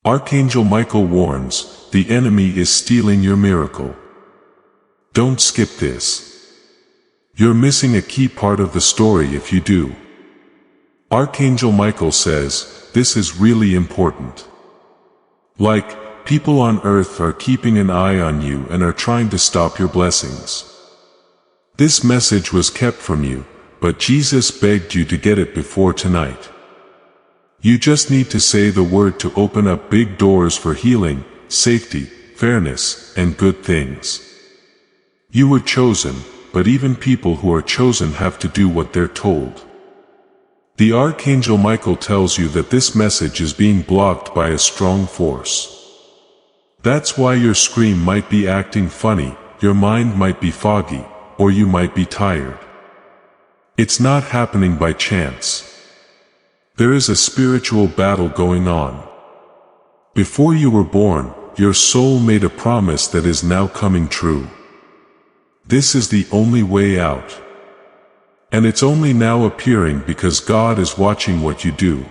Archangel Michael warns, the enemy is stealing your miracle. Don't skip this. You're missing a key part of the story if you do. Archangel Michael says, this is really important. Like, people on earth are keeping an eye on you and are trying to stop your blessings. This message was kept from you, but Jesus begged you to get it before tonight. You just need to say the word to open up big doors for healing, safety, fairness, and good things. You were chosen, but even people who are chosen have to do what they're told. The Archangel Michael tells you that this message is being blocked by a strong force. That's why your scream might be acting funny, your mind might be foggy, or you might be tired. It's not happening by chance. There is a spiritual battle going on. Before you were born, your soul made a promise that is now coming true. This is the only way out. And it's only now appearing because God is watching what you do.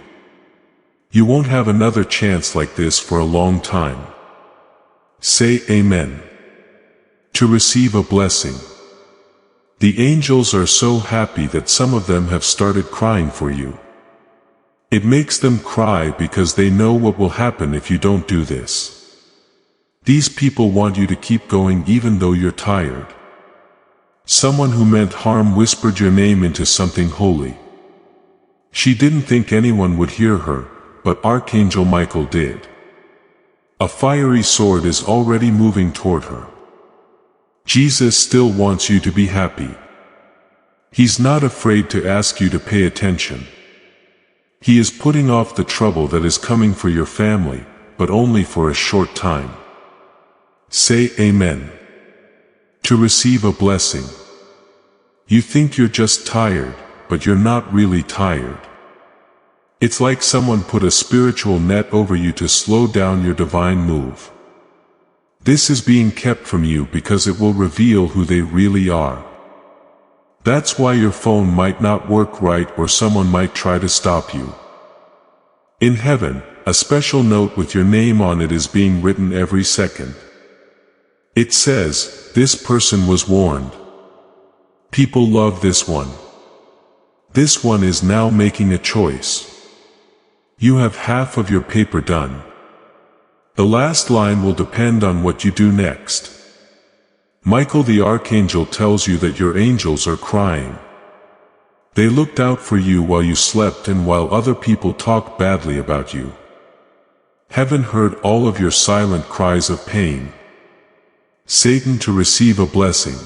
You won't have another chance like this for a long time. Say Amen. To receive a blessing. The angels are so happy that some of them have started crying for you. It makes them cry because they know what will happen if you don't do this. These people want you to keep going even though you're tired. Someone who meant harm whispered your name into something holy. She didn't think anyone would hear her, but Archangel Michael did. A fiery sword is already moving toward her. Jesus still wants you to be happy. He's not afraid to ask you to pay attention. He is putting off the trouble that is coming for your family, but only for a short time. Say Amen. To receive a blessing. You think you're just tired, but you're not really tired. It's like someone put a spiritual net over you to slow down your divine move. This is being kept from you because it will reveal who they really are. That's why your phone might not work right or someone might try to stop you. In heaven, a special note with your name on it is being written every second. It says, this person was warned. People love this one. This one is now making a choice. You have half of your paper done. The last line will depend on what you do next. Michael the Archangel tells you that your angels are crying. They looked out for you while you slept and while other people talked badly about you. Heaven heard all of your silent cries of pain. Satan to receive a blessing.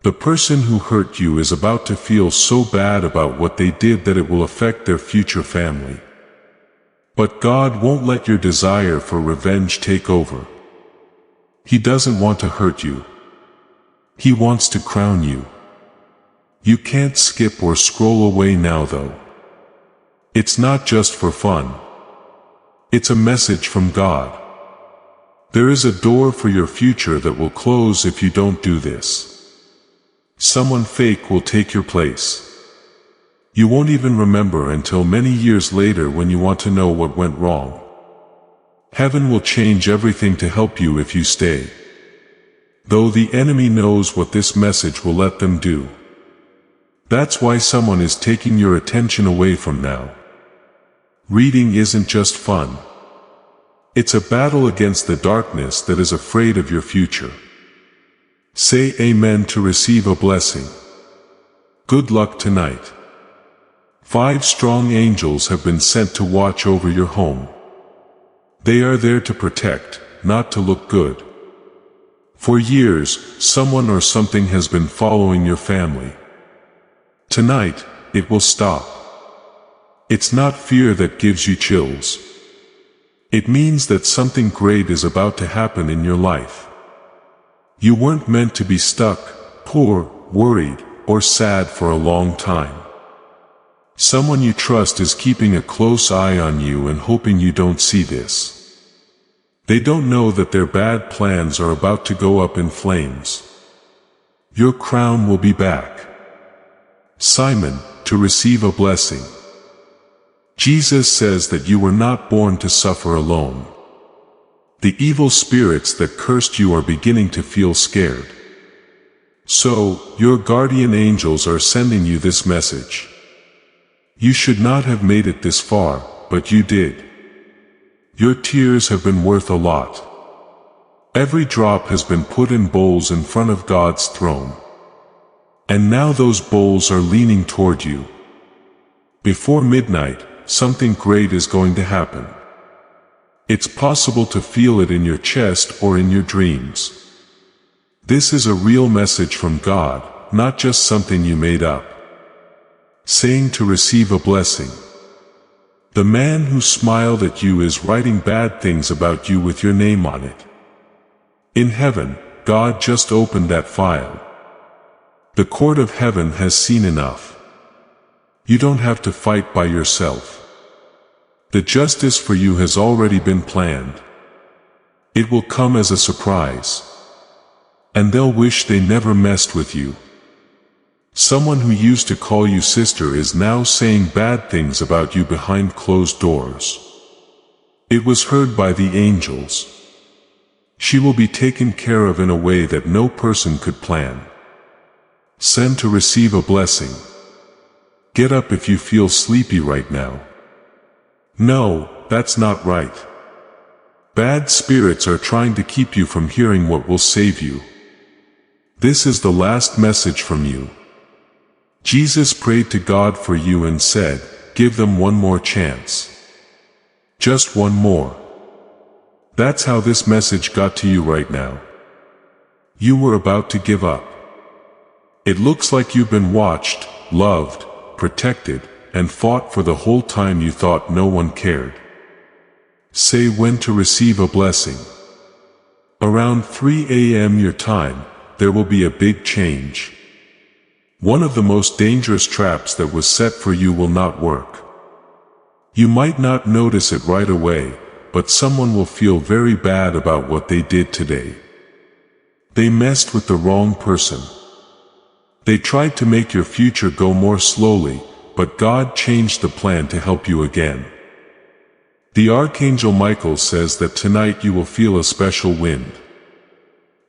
The person who hurt you is about to feel so bad about what they did that it will affect their future family. But God won't let your desire for revenge take over. He doesn't want to hurt you. He wants to crown you. You can't skip or scroll away now though. It's not just for fun. It's a message from God. There is a door for your future that will close if you don't do this. Someone fake will take your place. You won't even remember until many years later when you want to know what went wrong. Heaven will change everything to help you if you stay. Though the enemy knows what this message will let them do. That's why someone is taking your attention away from now. Reading isn't just fun. It's a battle against the darkness that is afraid of your future. Say Amen to receive a blessing. Good luck tonight. 5 strong angels have been sent to watch over your home. They are there to protect, not to look good. For years, someone or something has been following your family. Tonight, it will stop. It's not fear that gives you chills. It means that something great is about to happen in your life. You weren't meant to be stuck, poor, worried, or sad for a long time. Someone you trust is keeping a close eye on you and hoping you don't see this. They don't know that their bad plans are about to go up in flames. Your crown will be back. Simon, to receive a blessing. Jesus says that you were not born to suffer alone. The evil spirits that cursed you are beginning to feel scared. So, your guardian angels are sending you this message. You should not have made it this far, but you did. Your tears have been worth a lot. Every drop has been put in bowls in front of God's throne. And now those bowls are leaning toward you. Before midnight, something great is going to happen. It's possible to feel it in your chest or in your dreams. This is a real message from God, not just something you made up. Saying to receive a blessing. The man who smiled at you is writing bad things about you with your name on it. In heaven, God just opened that file. The court of heaven has seen enough. You don't have to fight by yourself. The justice for you has already been planned. It will come as a surprise. And they'll wish they never messed with you. Someone who used to call you sister is now saying bad things about you behind closed doors. It was heard by the angels. She will be taken care of in a way that no person could plan. Send to receive a blessing. Get up if you feel sleepy right now. No, that's not right. Bad spirits are trying to keep you from hearing what will save you. This is the last message from you. Jesus prayed to God for you and said, give them one more chance. Just one more. That's how this message got to you right now. You were about to give up. It looks like you've been watched, loved, protected, and fought for the whole time you thought no one cared. Say when to receive a blessing. Around 3 a.m. your time, there will be a big change. One of the most dangerous traps that was set for you will not work. You might not notice it right away, but someone will feel very bad about what they did today. They messed with the wrong person. They tried to make your future go more slowly, but God changed the plan to help you again. The Archangel Michael says that tonight you will feel a special wind.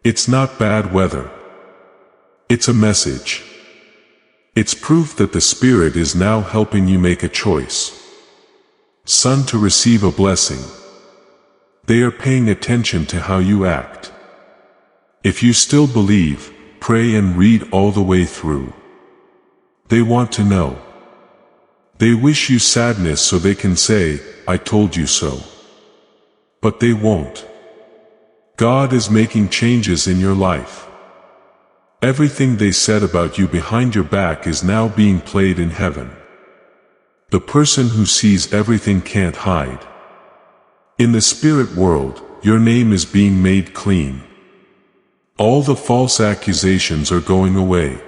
It's not bad weather. It's a message. It's proof that the Spirit is now helping you make a choice. Son, to receive a blessing. They are paying attention to how you act. If you still believe, pray and read all the way through. They want to know. They wish you sadness so they can say, I told you so. But they won't. God is making changes in your life. Everything they said about you behind your back is now being played in heaven. The person who sees everything can't hide. In the spirit world, your name is being made clean. All the false accusations are going away.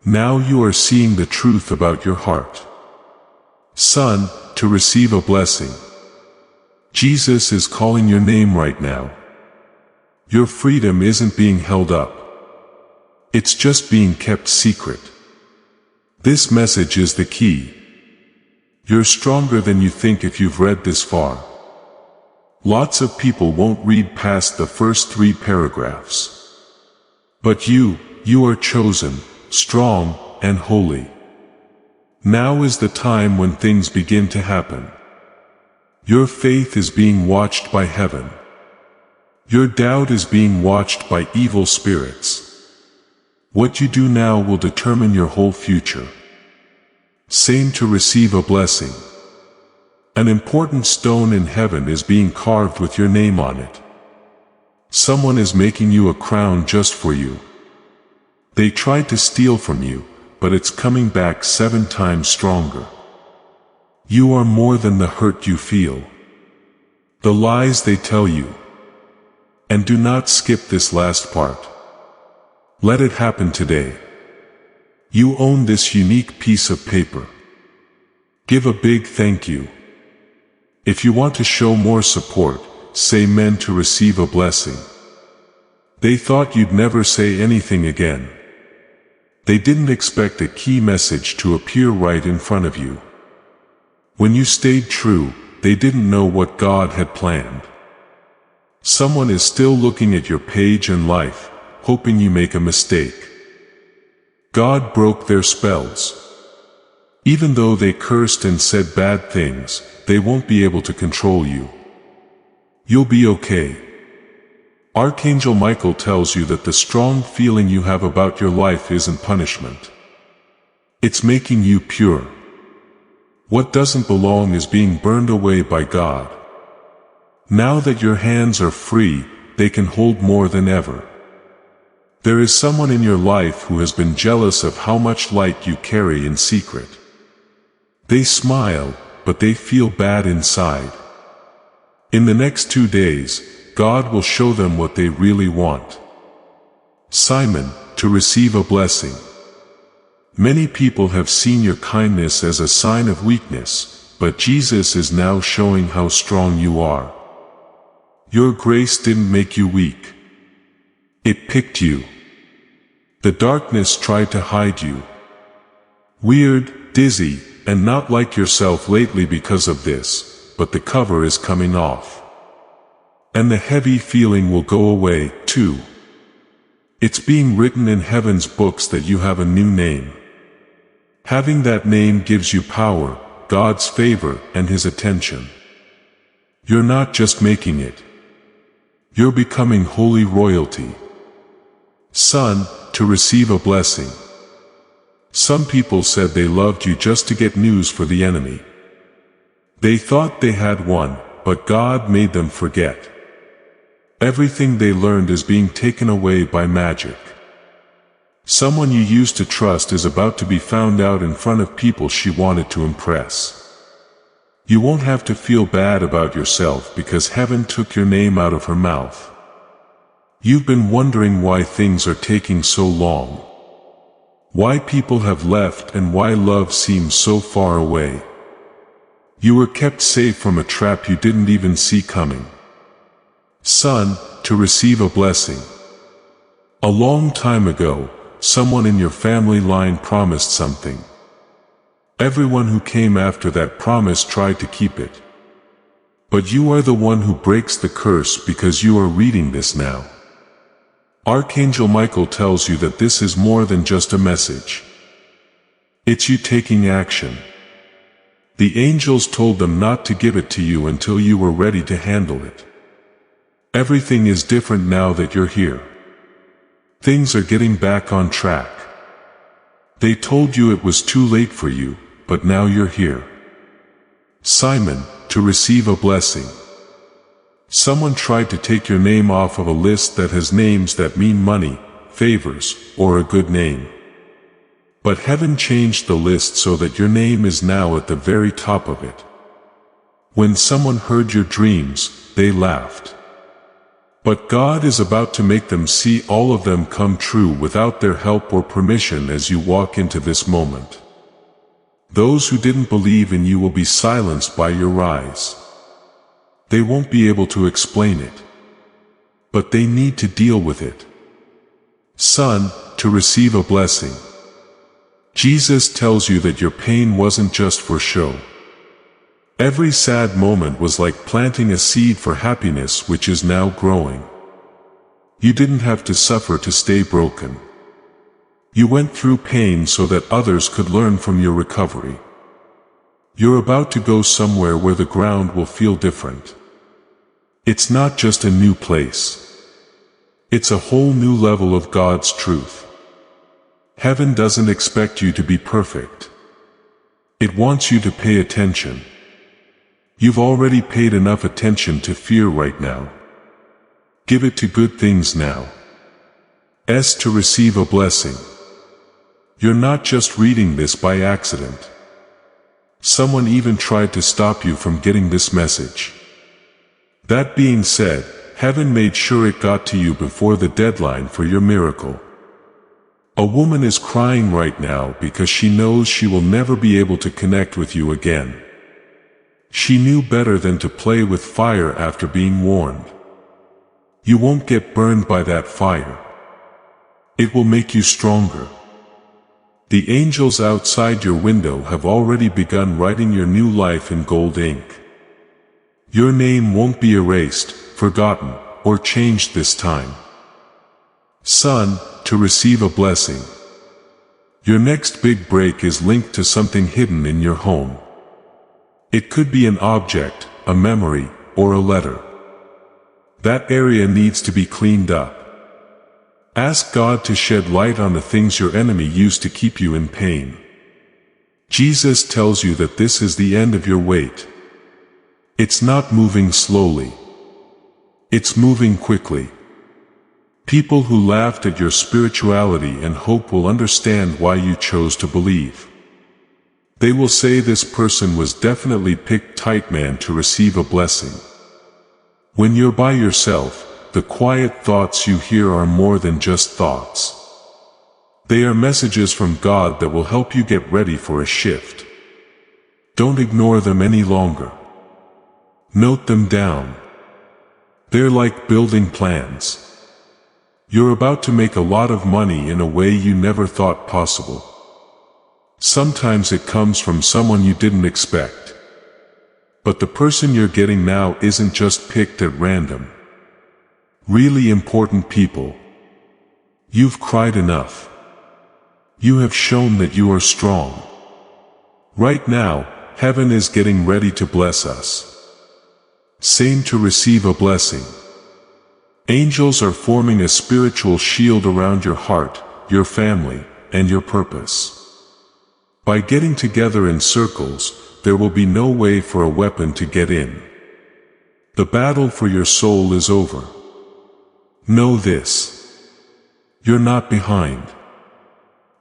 Now you are seeing the truth about your heart. Son, to receive a blessing. Jesus is calling your name right now. Your freedom isn't being held up. It's just being kept secret. This message is the key. You're stronger than you think if you've read this far. Lots of people won't read past the first 3 paragraphs. But you are chosen, strong, and holy. Now is the time when things begin to happen. Your faith is being watched by heaven. Your doubt is being watched by evil spirits. What you do now will determine your whole future. Same to receive a blessing. An important stone in heaven is being carved with your name on it. Someone is making you a crown just for you. They tried to steal from you, but it's coming back 7 times stronger. You are more than the hurt you feel. The lies they tell you. And do not skip this last part. Let it happen today. You own this unique piece of paper. Give a big thank you. If you want to show more support, say men to receive a blessing. They thought you'd never say anything again. They didn't expect a key message to appear right in front of you. When you stayed true, they didn't know what God had planned. Someone is still looking at your page and life, hoping you make a mistake. God broke their spells. Even though they cursed and said bad things, they won't be able to control you. You'll be okay. Archangel Michael tells you that the strong feeling you have about your life isn't punishment. It's making you pure. What doesn't belong is being burned away by God. Now that your hands are free, they can hold more than ever. There is someone in your life who has been jealous of how much light you carry in secret. They smile, but they feel bad inside. In the next 2 days, God will show them what they really want. Simon, to receive a blessing. Many people have seen your kindness as a sign of weakness, but Jesus is now showing how strong you are. Your grace didn't make you weak. It picked you. The darkness tried to hide you. Weird, dizzy, and not like yourself lately because of this, but the cover is coming off. And the heavy feeling will go away, too. It's being written in heaven's books that you have a new name. Having that name gives you power, God's favor, and His attention. You're not just making it. You're becoming holy royalty. Son, to receive a blessing. Some people said they loved you just to get news for the enemy. They thought they had won, but God made them forget. Everything they learned is being taken away by magic. Someone you used to trust is about to be found out in front of people she wanted to impress. You won't have to feel bad about yourself because heaven took your name out of her mouth. You've been wondering why things are taking so long. Why people have left and why love seems so far away. You were kept safe from a trap you didn't even see coming. Son, to receive a blessing. A long time ago, someone in your family line promised something. Everyone who came after that promise tried to keep it. But you are the one who breaks the curse because you are reading this now. Archangel Michael tells you that this is more than just a message. It's you taking action. The angels told them not to give it to you until you were ready to handle it. Everything is different now that you're here. Things are getting back on track. They told you it was too late for you, but now you're here. Simon, to receive a blessing. Someone tried to take your name off of a list that has names that mean money, favors, or a good name. But heaven changed the list so that your name is now at the very top of it. When someone heard your dreams, they laughed. But God is about to make them see all of them come true without their help or permission as you walk into this moment. Those who didn't believe in you will be silenced by your rise. They won't be able to explain it. But they need to deal with it. Son, to receive a blessing. Jesus tells you that your pain wasn't just for show. Every sad moment was like planting a seed for happiness which is now growing. You didn't have to suffer to stay broken. You went through pain so that others could learn from your recovery. You're about to go somewhere where the ground will feel different. It's not just a new place. It's a whole new level of God's truth. Heaven doesn't expect you to be perfect. It wants you to pay attention. You've already paid enough attention to fear right now. Give it to good things now. S, to receive a blessing. You're not just reading this by accident. Someone even tried to stop you from getting this message. That being said, heaven made sure it got to you before the deadline for your miracle. A woman is crying right now because she knows she will never be able to connect with you again. She knew better than to play with fire after being warned. You won't get burned by that fire. It will make you stronger. The angels outside your window have already begun writing your new life in gold ink. Your name won't be erased, forgotten, or changed this time. Son, to receive a blessing. Your next big break is linked to something hidden in your home. It could be an object, a memory, or a letter. That area needs to be cleaned up. Ask God to shed light on the things your enemy used to keep you in pain. Jesus tells you that this is the end of your wait. It's not moving slowly. It's moving quickly. People who laughed at your spirituality and hope will understand why you chose to believe. They will say this person was definitely picked tight man to receive a blessing. When you're by yourself, the quiet thoughts you hear are more than just thoughts. They are messages from God that will help you get ready for a shift. Don't ignore them any longer. Note them down. They're like building plans. You're about to make a lot of money in a way you never thought possible. Sometimes it comes from someone you didn't expect. But the person you're getting now isn't just picked at random. Really important people. You've cried enough. You have shown that you are strong. Right now, heaven is getting ready to bless us. Same to receive a blessing. Angels are forming a spiritual shield around your heart, your family, and your purpose. By getting together in circles, there will be no way for a weapon to get in. The battle for your soul is over. Know this. You're not behind.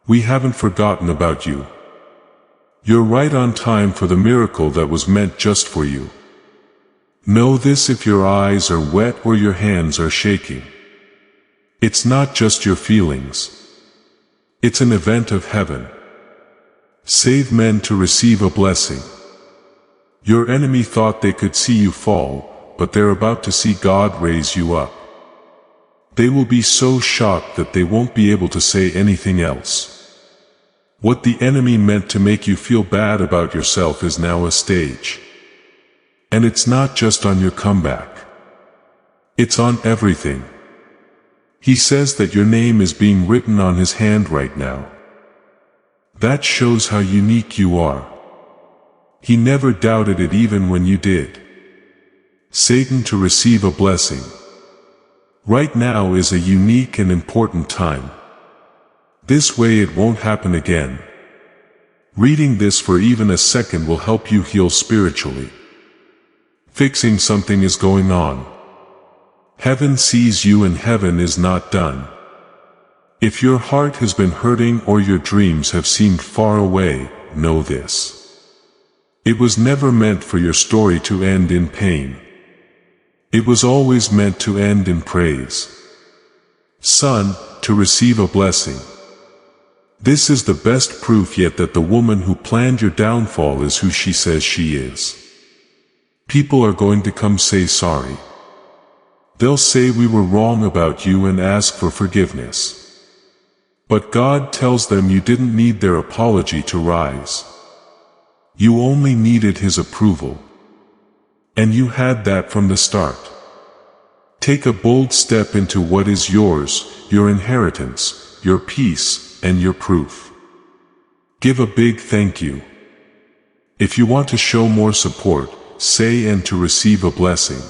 We haven't forgotten about you. You're right on time for the miracle that was meant just for you. Know this if your eyes are wet or your hands are shaking. It's not just your feelings. It's an event of heaven. Save men to receive a blessing. Your enemy thought they could see you fall, but they're about to see God raise you up. They will be so shocked that they won't be able to say anything else. What the enemy meant to make you feel bad about yourself is now a stage. And it's not just on your comeback. It's on everything. He says that your name is being written on his hand right now. That shows how unique you are. He never doubted it even when you did. Satan to receive a blessing. Right now is a unique and important time. This way it won't happen again. Reading this for even a second will help you heal spiritually. Fixing something is going on. Heaven sees you and heaven is not done. If your heart has been hurting or your dreams have seemed far away, know this. It was never meant for your story to end in pain. It was always meant to end in praise. Son, to receive a blessing. This is the best proof yet that the woman who planned your downfall is who she says she is. People are going to come say sorry. They'll say we were wrong about you and ask for forgiveness. But God tells them you didn't need their apology to rise. You only needed His approval. And you had that from the start. Take a bold step into what is yours, your inheritance, your peace, and your proof. Give a big thank you. If you want to show more support, say and to receive a blessing.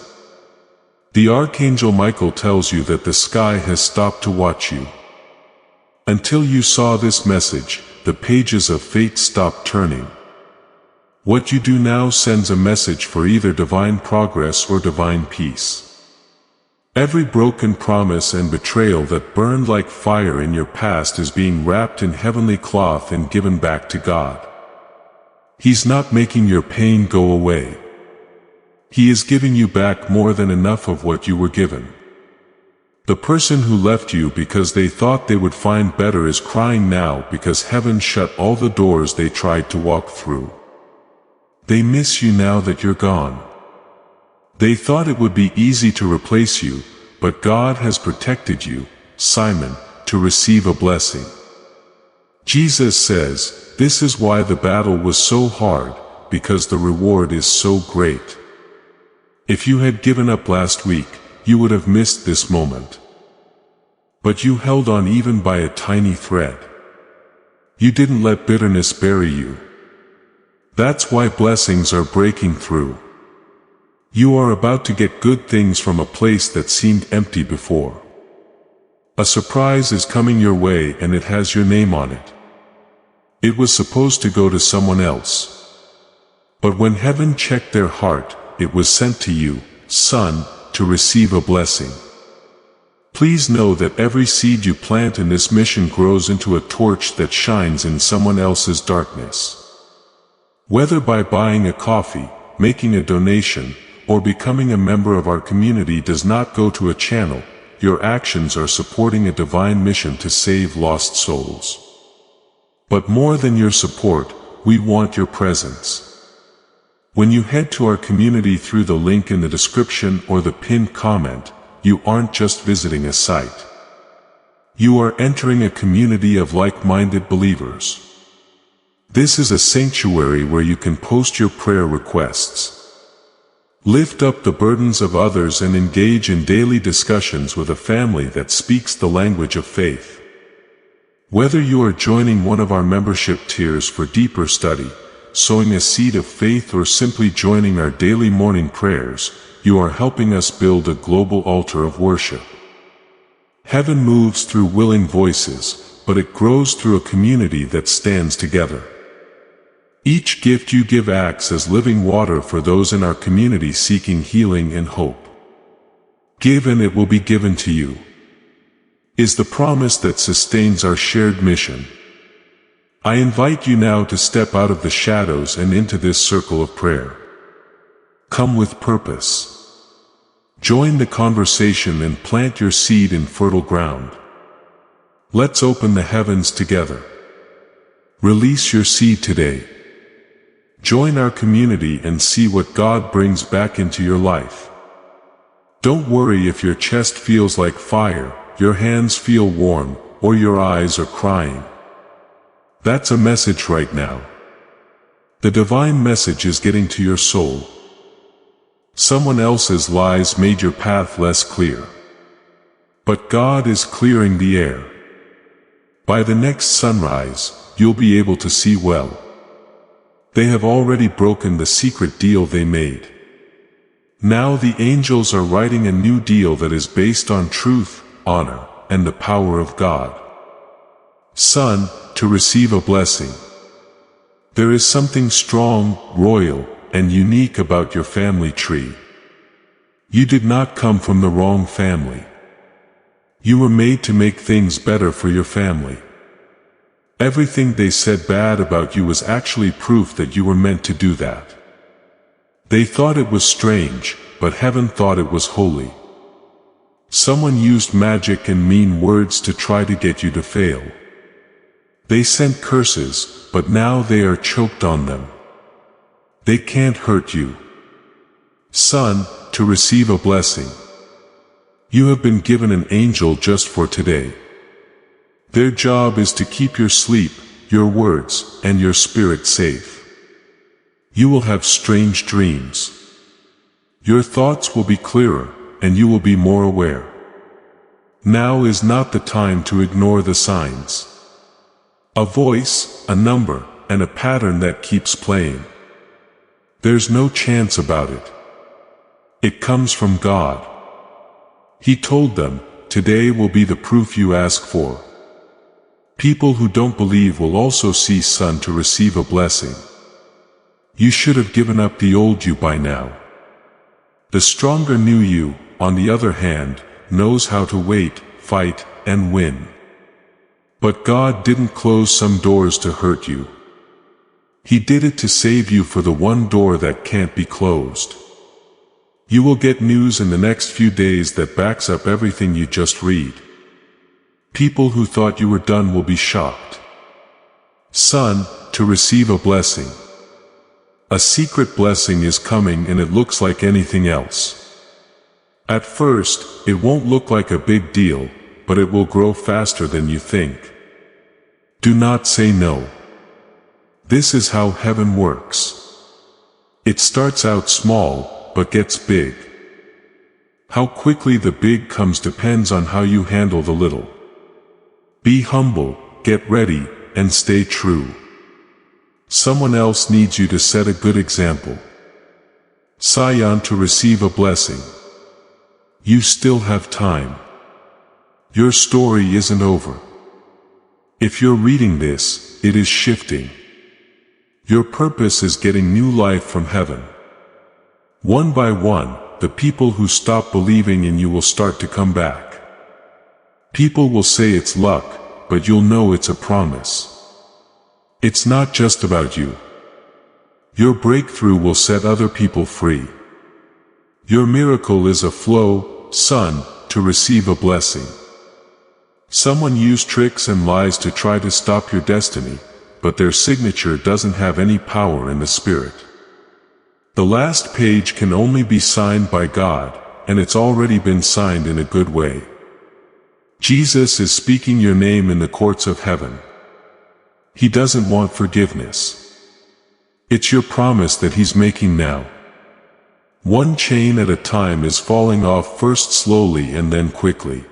The Archangel Michael tells you that the sky has stopped to watch you. Until you saw this message, the pages of fate stopped turning. What you do now sends a message for either divine progress or divine peace. Every broken promise and betrayal that burned like fire in your past is being wrapped in heavenly cloth and given back to God. He's not making your pain go away. He is giving you back more than enough of what you were given. The person who left you because they thought they would find better is crying now because heaven shut all the doors they tried to walk through. They miss you now that you're gone. They thought it would be easy to replace you, but God has protected you, Simon, to receive a blessing. Jesus says, this is why the battle was so hard, because the reward is so great. If you had given up last week, you would have missed this moment. But you held on even by a tiny thread. You didn't let bitterness bury you. That's why blessings are breaking through. You are about to get good things from a place that seemed empty before. A surprise is coming your way and it has your name on it. It was supposed to go to someone else. But when heaven checked their heart, it was sent to you, son, to receive a blessing. Please know that every seed you plant in this mission grows into a torch that shines in someone else's darkness. Whether by buying a coffee, making a donation, or becoming a member of our community does not go to a channel, your actions are supporting a divine mission to save lost souls. But more than your support, we want your presence. When you head to our community through the link in the description or the pinned comment, you aren't just visiting a site. You are entering a community of like-minded believers. This is a sanctuary where you can post your prayer requests, lift up the burdens of others and engage in daily discussions with a family that speaks the language of faith. Whether you are joining one of our membership tiers for deeper study, sowing a seed of faith or simply joining our daily morning prayers, you are helping us build a global altar of worship. Heaven moves through willing voices, but it grows through a community that stands together. Each gift you give acts as living water for those in our community seeking healing and hope. Give and it will be given to you, is the promise that sustains our shared mission. I invite you now to step out of the shadows and into this circle of prayer. Come with purpose. Join the conversation and plant your seed in fertile ground. Let's open the heavens together. Release your seed today. Join our community and see what God brings back into your life. Don't worry if your chest feels like fire, your hands feel warm, or your eyes are crying. That's a message right now. The divine message is getting to your soul. Someone else's lies made your path less clear. But God is clearing the air. By the next sunrise, you'll be able to see well. They have already broken the secret deal they made. Now the angels are writing a new deal that is based on truth, honor, and the power of God. Son, to receive a blessing. There is something strong, royal, and unique about your family tree. You did not come from the wrong family. You were made to make things better for your family. Everything they said bad about you was actually proof that you were meant to do that. They thought it was strange, but heaven thought it was holy. Someone used magic and mean words to try to get you to fail. They sent curses, but now they are choked on them. They can't hurt you. Son, to receive a blessing. You have been given an angel just for today. Their job is to keep your sleep, your words, and your spirit safe. You will have strange dreams. Your thoughts will be clearer, and you will be more aware. Now is not the time to ignore the signs. A voice, a number, and a pattern that keeps playing. There's no chance about it. It comes from God. He told them, today will be the proof you ask for. People who don't believe will also see Son to receive a blessing. You should have given up the old you by now. The stronger new you, on the other hand, knows how to wait, fight, and win. But God didn't close some doors to hurt you. He did it to save you for the one door that can't be closed. You will get news in the next few days that backs up everything you just read. People who thought you were done will be shocked. Son, to receive a blessing. A secret blessing is coming and it looks like anything else. At first, it won't look like a big deal, but it will grow faster than you think. Do not say no. This is how heaven works. It starts out small, but gets big. How quickly the big comes depends on how you handle the little. Be humble, get ready, and stay true. Someone else needs you to set a good example. Sigh on to receive a blessing. You still have time. Your story isn't over. If you're reading this, it is shifting. Your purpose is getting new life from heaven. One by one, the people who stop believing in you will start to come back. People will say it's luck, but you'll know it's a promise. It's not just about you. Your breakthrough will set other people free. Your miracle is a flow, son, to receive a blessing. Someone used tricks and lies to try to stop your destiny, but their signature doesn't have any power in the spirit. The last page can only be signed by God, and it's already been signed in a good way. Jesus is speaking your name in the courts of heaven. He doesn't want forgiveness. It's your promise that He's making now. One chain at a time is falling off, first slowly and then quickly.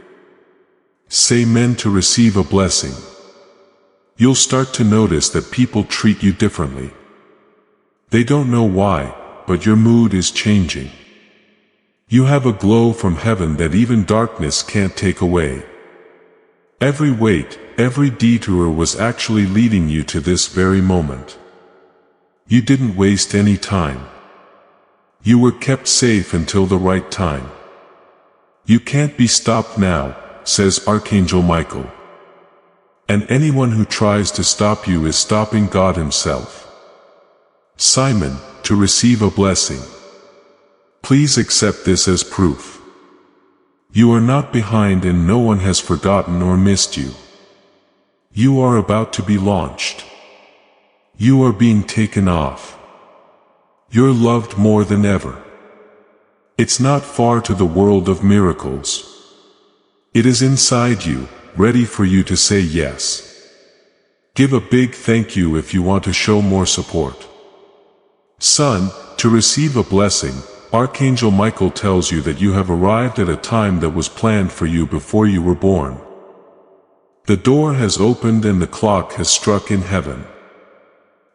Say amen to receive a blessing. You'll start to notice that people treat you differently. They don't know why, but your mood is changing. You have a glow from heaven that even darkness can't take away. Every wait, every detour was actually leading you to this very moment. You didn't waste any time. You were kept safe until the right time. You can't be stopped now, says Archangel Michael. And anyone who tries to stop you is stopping God Himself. Simon, to receive a blessing. Please accept this as proof. You are not behind and no one has forgotten or missed you. You are about to be launched. You are being taken off. You're loved more than ever. It's not far to the world of miracles. It is inside you, ready for you to say yes. Give a big thank you if you want to show more support. Son, to receive a blessing, Archangel Michael tells you that you have arrived at a time that was planned for you before you were born. The door has opened and the clock has struck in heaven.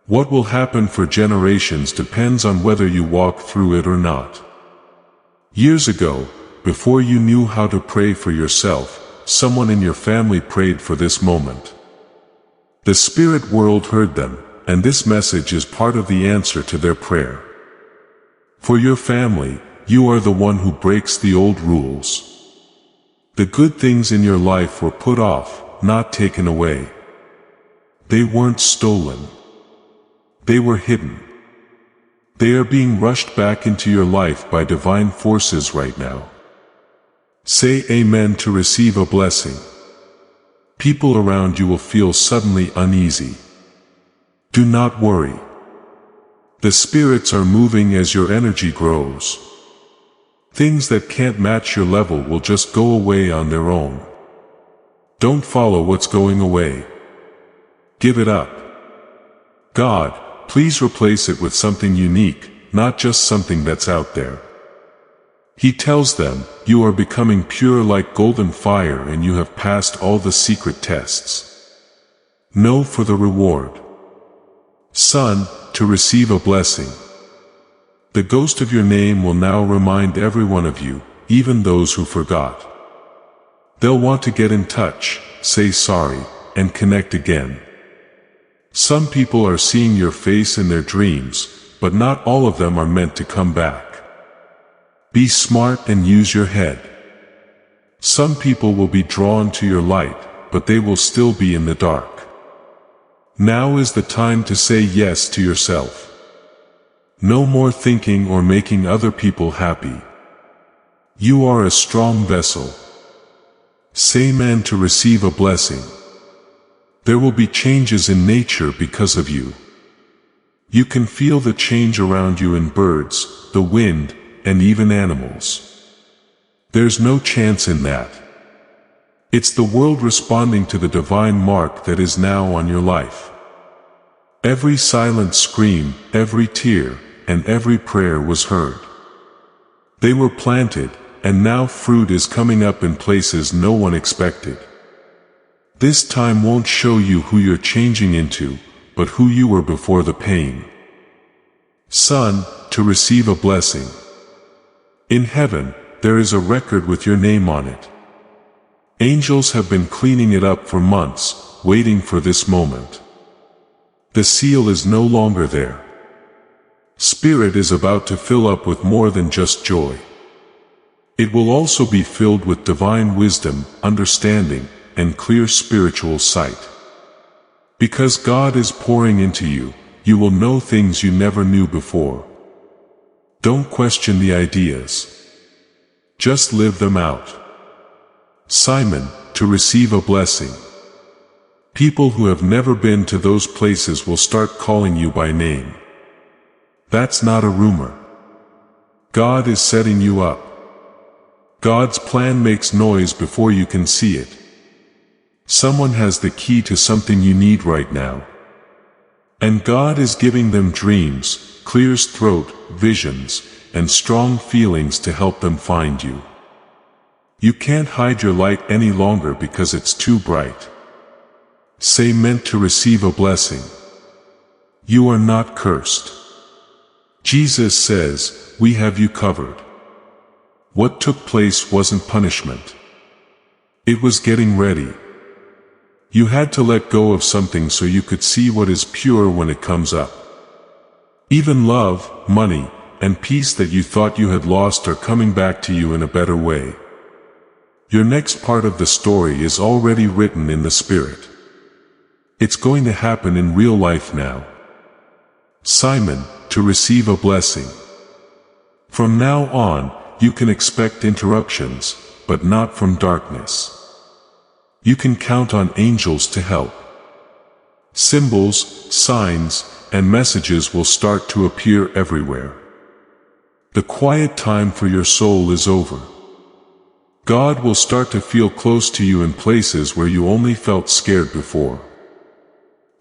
What will happen for generations depends on whether you walk through it or not. Years ago, before you knew how to pray for yourself, someone in your family prayed for this moment. The spirit world heard them, and this message is part of the answer to their prayer. For your family, you are the one who breaks the old rules. The good things in your life were put off, not taken away. They weren't stolen. They were hidden. They are being rushed back into your life by divine forces right now. Say amen to receive a blessing. People around you will feel suddenly uneasy. Do not worry. The spirits are moving as your energy grows. Things that can't match your level will just go away on their own. Don't follow what's going away. Give it up. God, please replace it with something unique, not just something that's out there. He tells them, you are becoming pure like golden fire and you have passed all the secret tests. Know for the reward. Son, to receive a blessing. The ghost of your name will now remind every one of you, even those who forgot. They'll want to get in touch, say sorry, and connect again. Some people are seeing your face in their dreams, but not all of them are meant to come back. Be smart and use your head. Some people will be drawn to your light, but they will still be in the dark. Now is the time to say yes to yourself. No more thinking or making other people happy. You are a strong vessel. Say amen to receive a blessing. There will be changes in nature because of you. You can feel the change around you in birds, the wind, and even animals. There's no chance in that. It's the world responding to the divine mark that is now on your life. Every silent scream, every tear, and every prayer was heard. They were planted, and now fruit is coming up in places no one expected. This time won't show you who you're changing into, but who you were before the pain. Son, to receive a blessing. In heaven, there is a record with your name on it. Angels have been cleaning it up for months, waiting for this moment. The seal is no longer there. Spirit is about to fill up with more than just joy. It will also be filled with divine wisdom, understanding, and clear spiritual sight. Because God is pouring into you, you will know things you never knew before. Don't question the ideas. Just live them out. Simon, to receive a blessing. People who have never been to those places will start calling you by name. That's not a rumor. God is setting you up. God's plan makes noise before you can see it. Someone has the key to something you need right now. And God is giving them dreams, clear throat, visions, and strong feelings to help them find you. You can't hide your light any longer because it's too bright. Say meant to receive a blessing. You are not cursed. Jesus says, we have you covered. What took place wasn't punishment. It was getting ready. You had to let go of something so you could see what is pure when it comes up. Even love, money, and peace that you thought you had lost are coming back to you in a better way. Your next part of the story is already written in the Spirit. It's going to happen in real life now. Simon, to receive a blessing. From now on, you can expect interruptions, but not from darkness. You can count on angels to help. Symbols, signs, and messages will start to appear everywhere. The quiet time for your soul is over. God will start to feel close to you in places where you only felt scared before.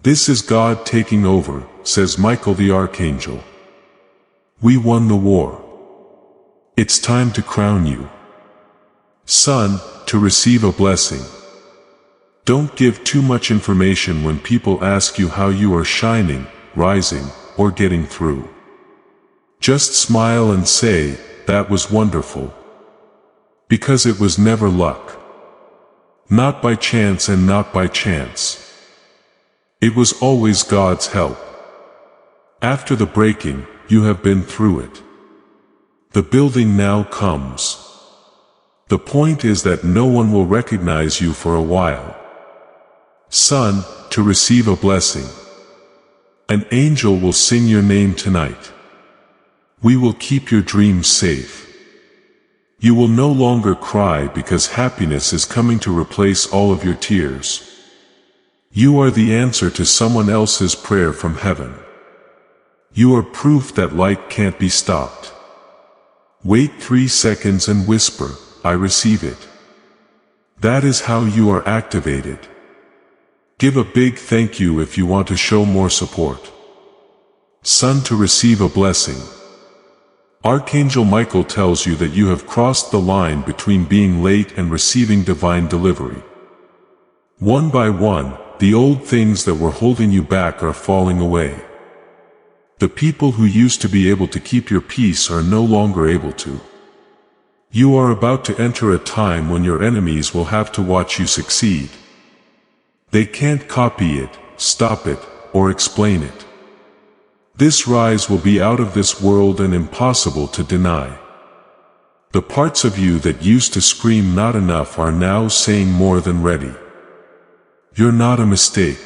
This is God taking over, says Michael the Archangel. We won the war. It's time to crown you. Son, to receive a blessing. Don't give too much information when people ask you how you are shining, rising, or getting through. Just smile and say, that was wonderful. Because it was never luck. Not by chance and not by chance. It was always God's help. After the breaking, you have been through it. The building now comes. The point is that no one will recognize you for a while. Son, to receive a blessing. An angel will sing your name tonight. We will keep your dreams safe. You will no longer cry because happiness is coming to replace all of your tears. You are the answer to someone else's prayer from heaven. You are proof that light can't be stopped. Wait 3 seconds and whisper, I receive it. That is how you are activated. Give a big thank you if you want to show more support. Son, to receive a blessing. Archangel Michael tells you that you have crossed the line between being late and receiving divine delivery. One by one, the old things that were holding you back are falling away. The people who used to be able to keep your peace are no longer able to. You are about to enter a time when your enemies will have to watch you succeed. They can't copy it, stop it, or explain it. This rise will be out of this world and impossible to deny. The parts of you that used to scream not enough are now saying more than ready. You're not a mistake.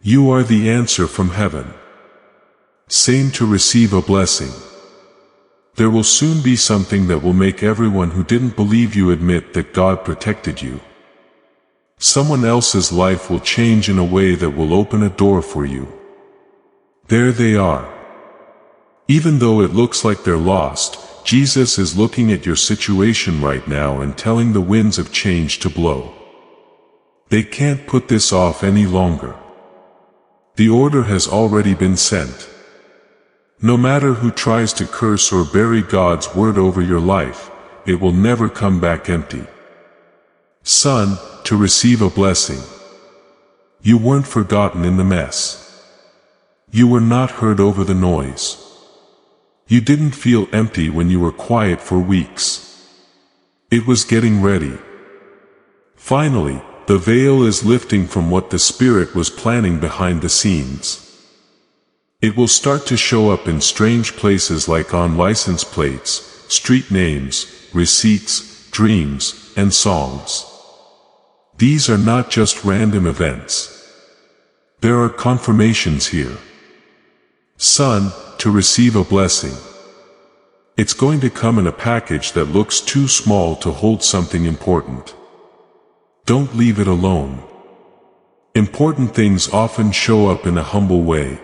You are the answer from heaven. Same to receive a blessing. There will soon be something that will make everyone who didn't believe you admit that God protected you. Someone else's life will change in a way that will open a door for you. There they are. Even though it looks like they're lost, Jesus is looking at your situation right now and telling the winds of change to blow. They can't put this off any longer. The order has already been sent. No matter who tries to curse or bury God's word over your life, it will never come back empty. Son, to receive a blessing. You weren't forgotten in the mess. You were not heard over the noise. You didn't feel empty when you were quiet for weeks. It was getting ready. Finally, the veil is lifting from what the Spirit was planning behind the scenes. It will start to show up in strange places like on license plates, street names, receipts, dreams, and songs. These are not just random events. There are confirmations here. Son, to receive a blessing. It's going to come in a package that looks too small to hold something important. Don't leave it alone. Important things often show up in a humble way.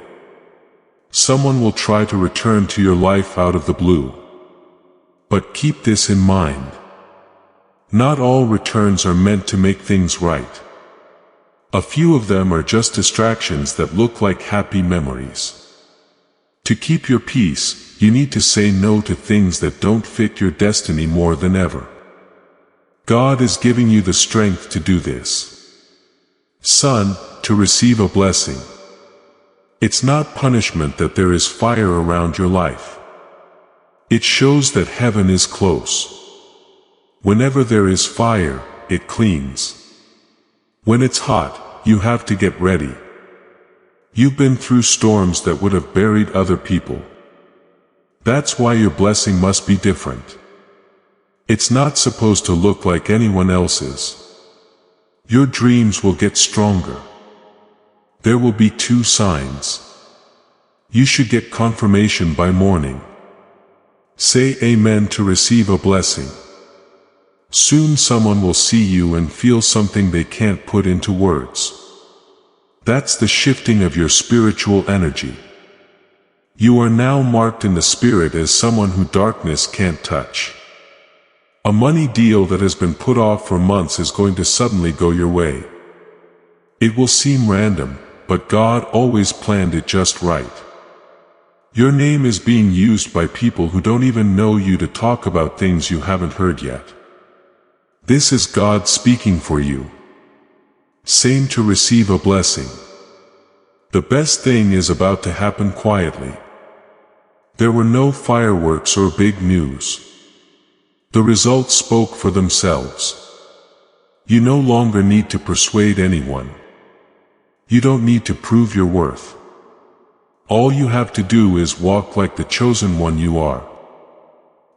Someone will try to return to your life out of the blue. But keep this in mind. Not all returns are meant to make things right. A few of them are just distractions that look like happy memories. To keep your peace, you need to say no to things that don't fit your destiny more than ever. God is giving you the strength to do this. Son, to receive a blessing. It's not punishment that there is fire around your life. It shows that heaven is close. Whenever there is fire, it cleans. When it's hot, you have to get ready. You've been through storms that would have buried other people. That's why your blessing must be different. It's not supposed to look like anyone else's. Your dreams will get stronger. There will be 2 signs. You should get confirmation by morning. Say amen to receive a blessing. Soon someone will see you and feel something they can't put into words. That's the shifting of your spiritual energy. You are now marked in the Spirit as someone who darkness can't touch. A money deal that has been put off for months is going to suddenly go your way. It will seem random, but God always planned it just right. Your name is being used by people who don't even know you to talk about things you haven't heard yet. This is God speaking for you. Same to receive a blessing. The best thing is about to happen quietly. There were no fireworks or big news. The results spoke for themselves. You no longer need to persuade anyone. You don't need to prove your worth. All you have to do is walk like the chosen one you are.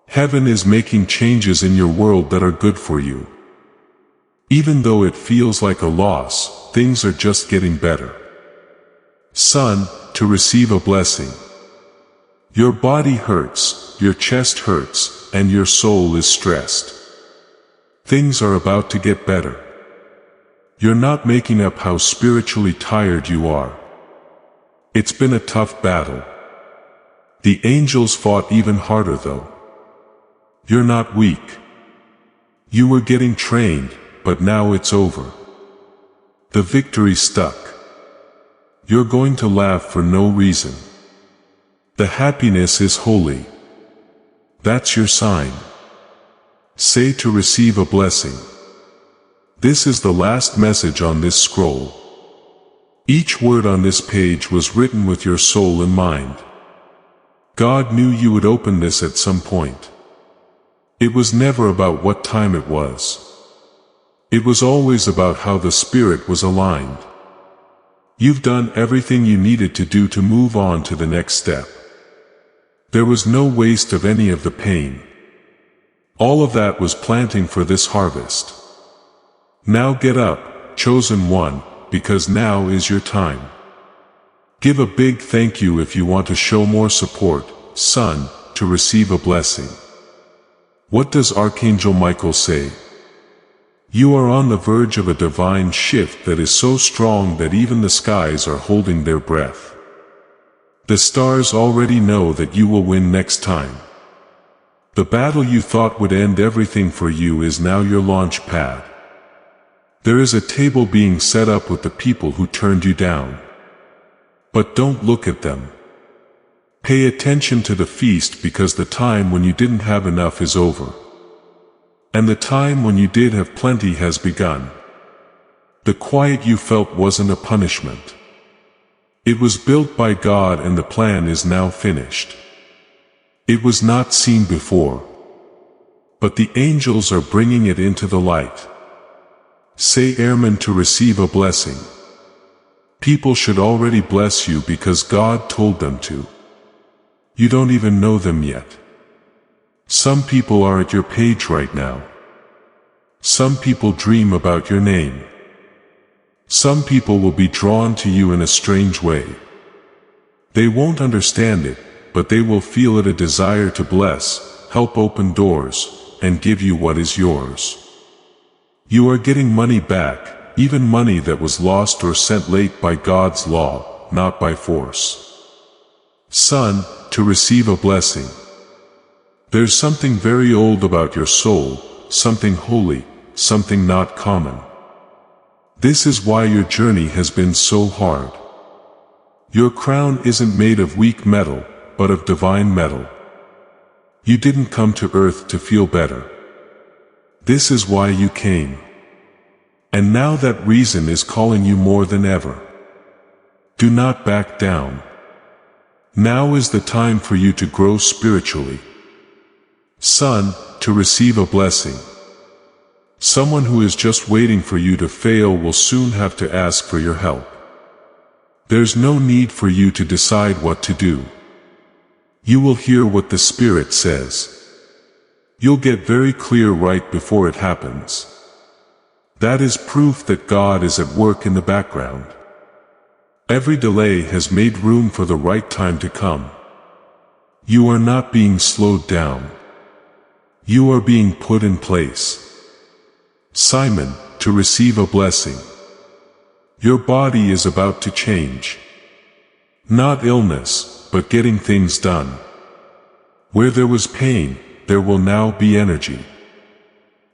Heaven is making changes in your world that are good for you. Even though it feels like a loss, things are just getting better. Son, to receive a blessing. Your body hurts, your chest hurts, and your soul is stressed. Things are about to get better. You're not making up how spiritually tired you are. It's been a tough battle. The angels fought even harder though. You're not weak. You were getting trained, but now it's over. The victory stuck. You're going to laugh for no reason. The happiness is holy. That's your sign. Say to receive a blessing. This is the last message on this scroll. Each word on this page was written with your soul in mind. God knew you would open this at some point. It was never about what time it was. It was always about how the Spirit was aligned. You've done everything you needed to do to move on to the next step. There was no waste of any of the pain. All of that was planting for this harvest. Now get up, chosen one, because now is your time. Give a big thank you if you want to show more support, son, to receive a blessing. What does Archangel Michael say? You are on the verge of a divine shift that is so strong that even the skies are holding their breath. The stars already know that you will win next time. The battle you thought would end everything for you is now your launch pad. There is a table being set up with the people who turned you down. But don't look at them. Pay attention to the feast, because the time when you didn't have enough is over. And the time when you did have plenty has begun. The quiet you felt wasn't a punishment. It was built by God, and the plan is now finished. It was not seen before, but the angels are bringing it into the light. Say amen to receive a blessing. People should already bless you because God told them to. You don't even know them yet. Some people are at your page right now. Some people dream about your name. Some people will be drawn to you in a strange way. They won't understand it, but they will feel it, a desire to bless, help open doors, and give you what is yours. You are getting money back, even money that was lost or sent late by God's law, not by force. Son, to receive a blessing. There's something very old about your soul, something holy, something not common. This is why your journey has been so hard. Your crown isn't made of weak metal, but of divine metal. You didn't come to earth to feel better. This is why you came. And now that reason is calling you more than ever. Do not back down. Now is the time for you to grow spiritually. Son, to receive a blessing. Someone who is just waiting for you to fail will soon have to ask for your help. There's no need for you to decide what to do. You will hear what the Spirit says. You'll get very clear right before it happens. That is proof that God is at work in the background. Every delay has made room for the right time to come. You are not being slowed down. You are being put in place. Simon, to receive a blessing. Your body is about to change. Not illness, but getting things done. Where there was pain, there will now be energy.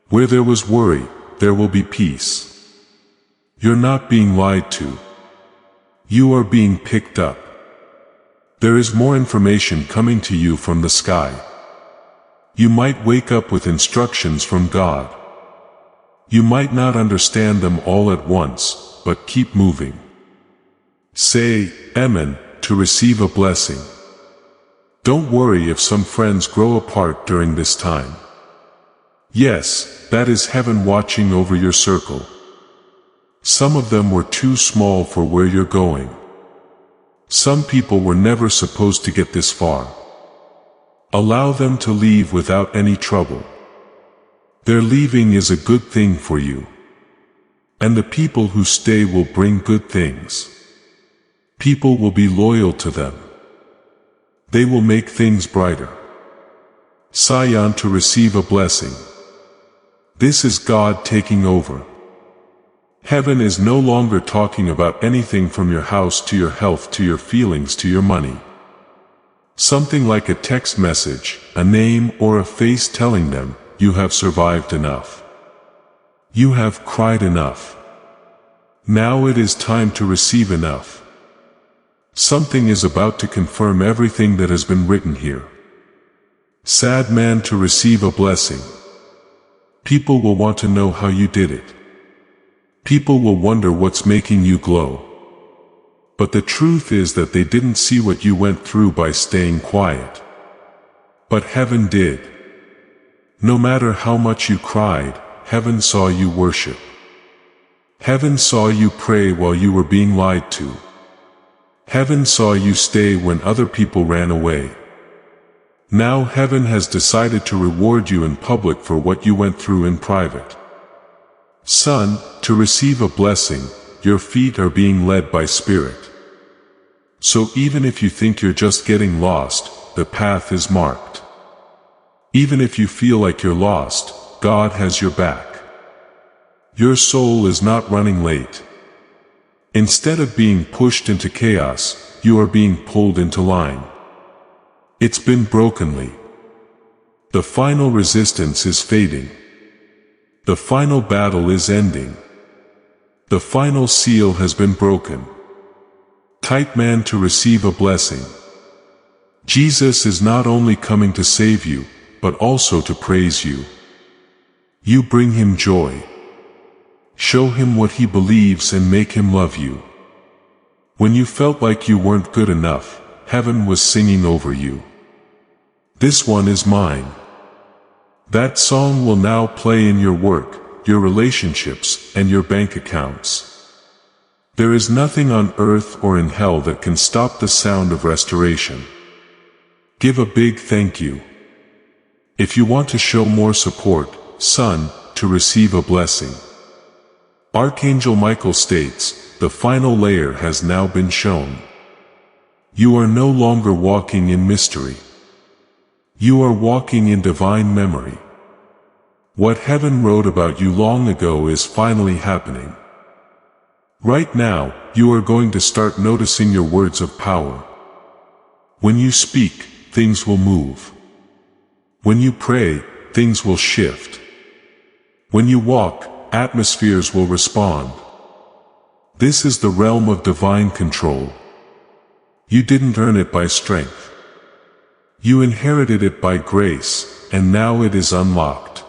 Where there was worry, there will be peace. You're not being lied to. You are being picked up. There is more information coming to you from the sky. You might wake up with instructions from God. You might not understand them all at once, but keep moving. Say, Amen, to receive a blessing. Don't worry if some friends grow apart during this time. Yes, that is heaven watching over your circle. Some of them were too small for where you're going. Some people were never supposed to get this far. Allow them to leave without any trouble. Their leaving is a good thing for you. And the people who stay will bring good things. People will be loyal to them. They will make things brighter. Sion, to receive a blessing. This is God taking over. Heaven is no longer talking about anything from your house to your health to your feelings to your money. Something like a text message, a name or a face telling them, you have survived enough. You have cried enough. Now it is time to receive enough. Something is about to confirm everything that has been written here. Sad man, to receive a blessing. People will want to know how you did it. People will wonder what's making you glow. But the truth is that they didn't see what you went through by staying quiet. But heaven did. No matter how much you cried, heaven saw you worship. Heaven saw you pray while you were being lied to. Heaven saw you stay when other people ran away. Now heaven has decided to reward you in public for what you went through in private. Son, to receive a blessing, your feet are being led by Spirit. So even if you think you're just getting lost, the path is marked. Even if you feel like you're lost, God has your back. Your soul is not running late. Instead of being pushed into chaos, you are being pulled into line. It's been brokenly. The final resistance is fading. The final battle is ending. The final seal has been broken. Type man to receive a blessing. Jesus is not only coming to save you, but also to praise you. You bring him joy. Show him what he believes and make him love you. When you felt like you weren't good enough, heaven was singing over you. This one is mine. That song will now play in your work, your relationships, and your bank accounts. There is nothing on earth or in hell that can stop the sound of restoration. Give a big thank you. If you want to show more support, son, to receive a blessing. Archangel Michael states, the final layer has now been shown. You are no longer walking in mystery. You are walking in divine memory. What heaven wrote about you long ago is finally happening. Right now, you are going to start noticing your words of power. When you speak, things will move. When you pray, things will shift. When you walk, atmospheres will respond. This is the realm of divine control. You didn't earn it by strength. You inherited it by grace, and now it is unlocked.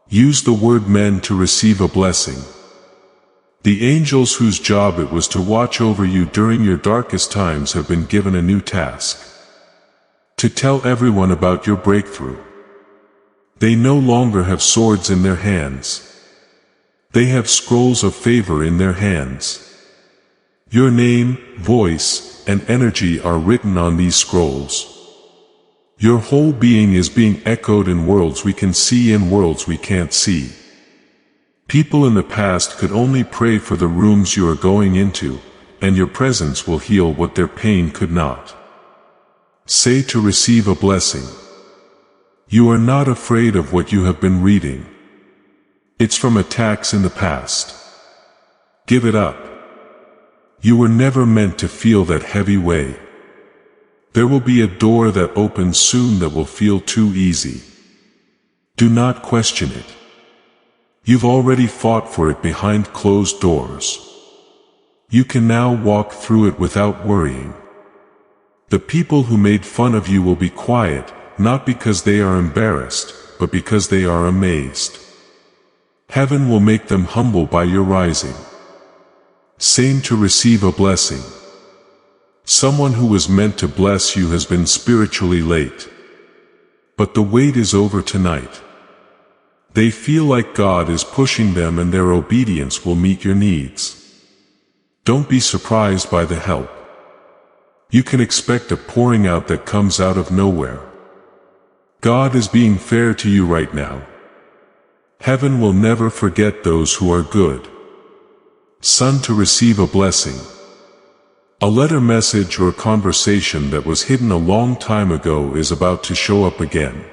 Use the word men to receive a blessing. The angels whose job it was to watch over you during your darkest times have been given a new task. To tell everyone about your breakthrough. They no longer have swords in their hands. They have scrolls of favor in their hands. Your name, voice, and energy are written on these scrolls. Your whole being is being echoed in worlds we can see and worlds we can't see. People in the past could only pray for the rooms you are going into, and your presence will heal what their pain could not. Say to receive a blessing. You are not afraid of what you have been reading. It's from attacks in the past. Give it up. You were never meant to feel that heavy weight. There will be a door that opens soon that will feel too easy. Do not question it. You've already fought for it behind closed doors. You can now walk through it without worrying. The people who made fun of you will be quiet, not because they are embarrassed, but because they are amazed. Heaven will make them humble by your rising. Same to receive a blessing. Someone who was meant to bless you has been spiritually late. But the wait is over tonight. They feel like God is pushing them and their obedience will meet your needs. Don't be surprised by the help. You can expect a pouring out that comes out of nowhere. God is being fair to you right now. Heaven will never forget those who are good. Son, to receive a blessing. A letter, message, or conversation that was hidden a long time ago is about to show up again.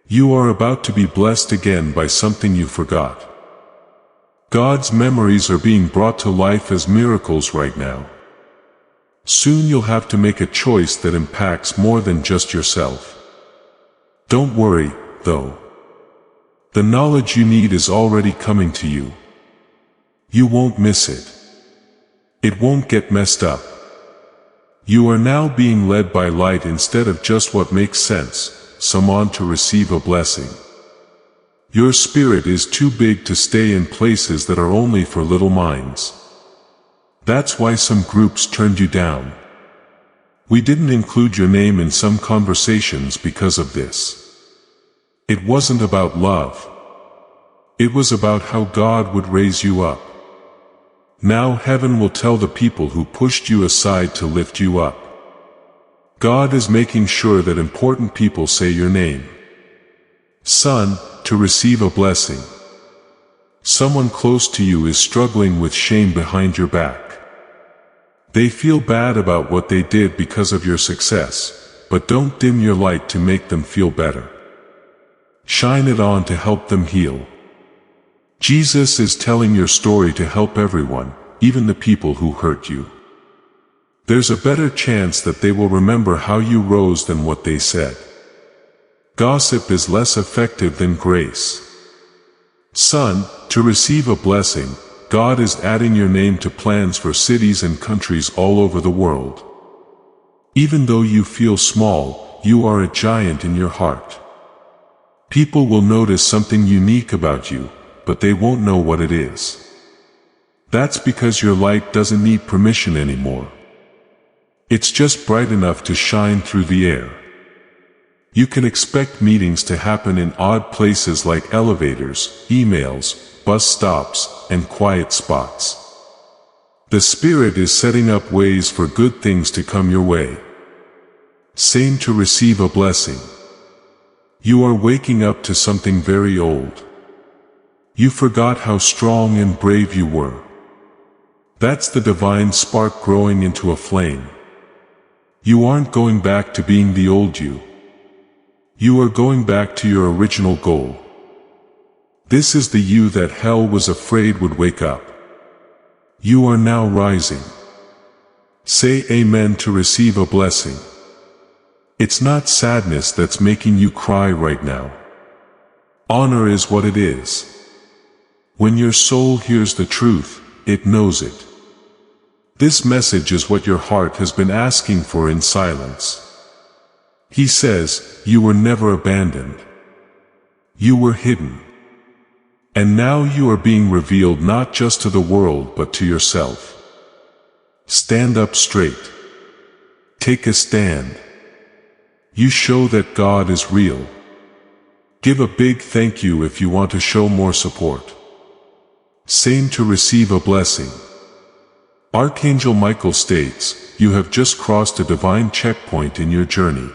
You are about to be blessed again by something you forgot. God's memories are being brought to life as miracles right now. Soon you'll have to make a choice that impacts more than just yourself. Don't worry, though. The knowledge you need is already coming to you. You won't miss it. It won't get messed up. You are now being led by light instead of just what makes sense, someone to receive a blessing. Your spirit is too big to stay in places that are only for little minds. That's why some groups turned you down. We didn't include your name in some conversations because of this. It wasn't about love. It was about how God would raise you up. Now heaven will tell the people who pushed you aside to lift you up. God is making sure that important people say your name. Son, to receive a blessing. Someone close to you is struggling with shame behind your back. They feel bad about what they did because of your success, but don't dim your light to make them feel better. Shine it on to help them heal. Jesus is telling your story to help everyone, even the people who hurt you. There's a better chance that they will remember how you rose than what they said. Gossip is less effective than grace. Son, to receive a blessing, God is adding your name to plans for cities and countries all over the world. Even though you feel small, you are a giant in your heart. People will notice something unique about you, but they won't know what it is. That's because your light doesn't need permission anymore. It's just bright enough to shine through the air. You can expect meetings to happen in odd places like elevators, emails, bus stops, and quiet spots. The Spirit is setting up ways for good things to come your way. Same to receive a blessing. You are waking up to something very old. You forgot how strong and brave you were. That's the divine spark growing into a flame. You aren't going back to being the old you. You are going back to your original goal. This is the you that hell was afraid would wake up. You are now rising. Say amen to receive a blessing. It's not sadness that's making you cry right now. Honor is what it is. When your soul hears the truth, it knows it. This message is what your heart has been asking for in silence. He says, you were never abandoned. You were hidden. And now you are being revealed not just to the world but to yourself. Stand up straight. Take a stand. You show that God is real. Give a big thank you if you want to show more support. Same to receive a blessing. Archangel Michael states, you have just crossed a divine checkpoint in your journey.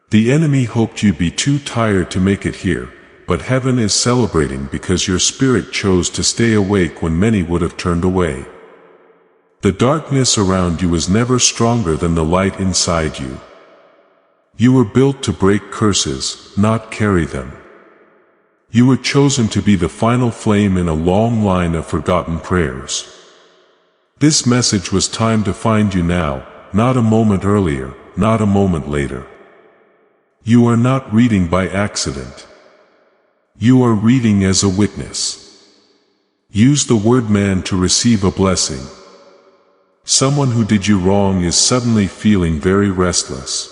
The enemy hoped you'd be too tired to make it here, but heaven is celebrating because your spirit chose to stay awake when many would have turned away. The darkness around you is never stronger than the light inside you. You were built to break curses, not carry them. You were chosen to be the final flame in a long line of forgotten prayers. This message was timed to find you now, not a moment earlier, not a moment later. You are not reading by accident. You are reading as a witness. Use the word man to receive a blessing. Someone who did you wrong is suddenly feeling very restless.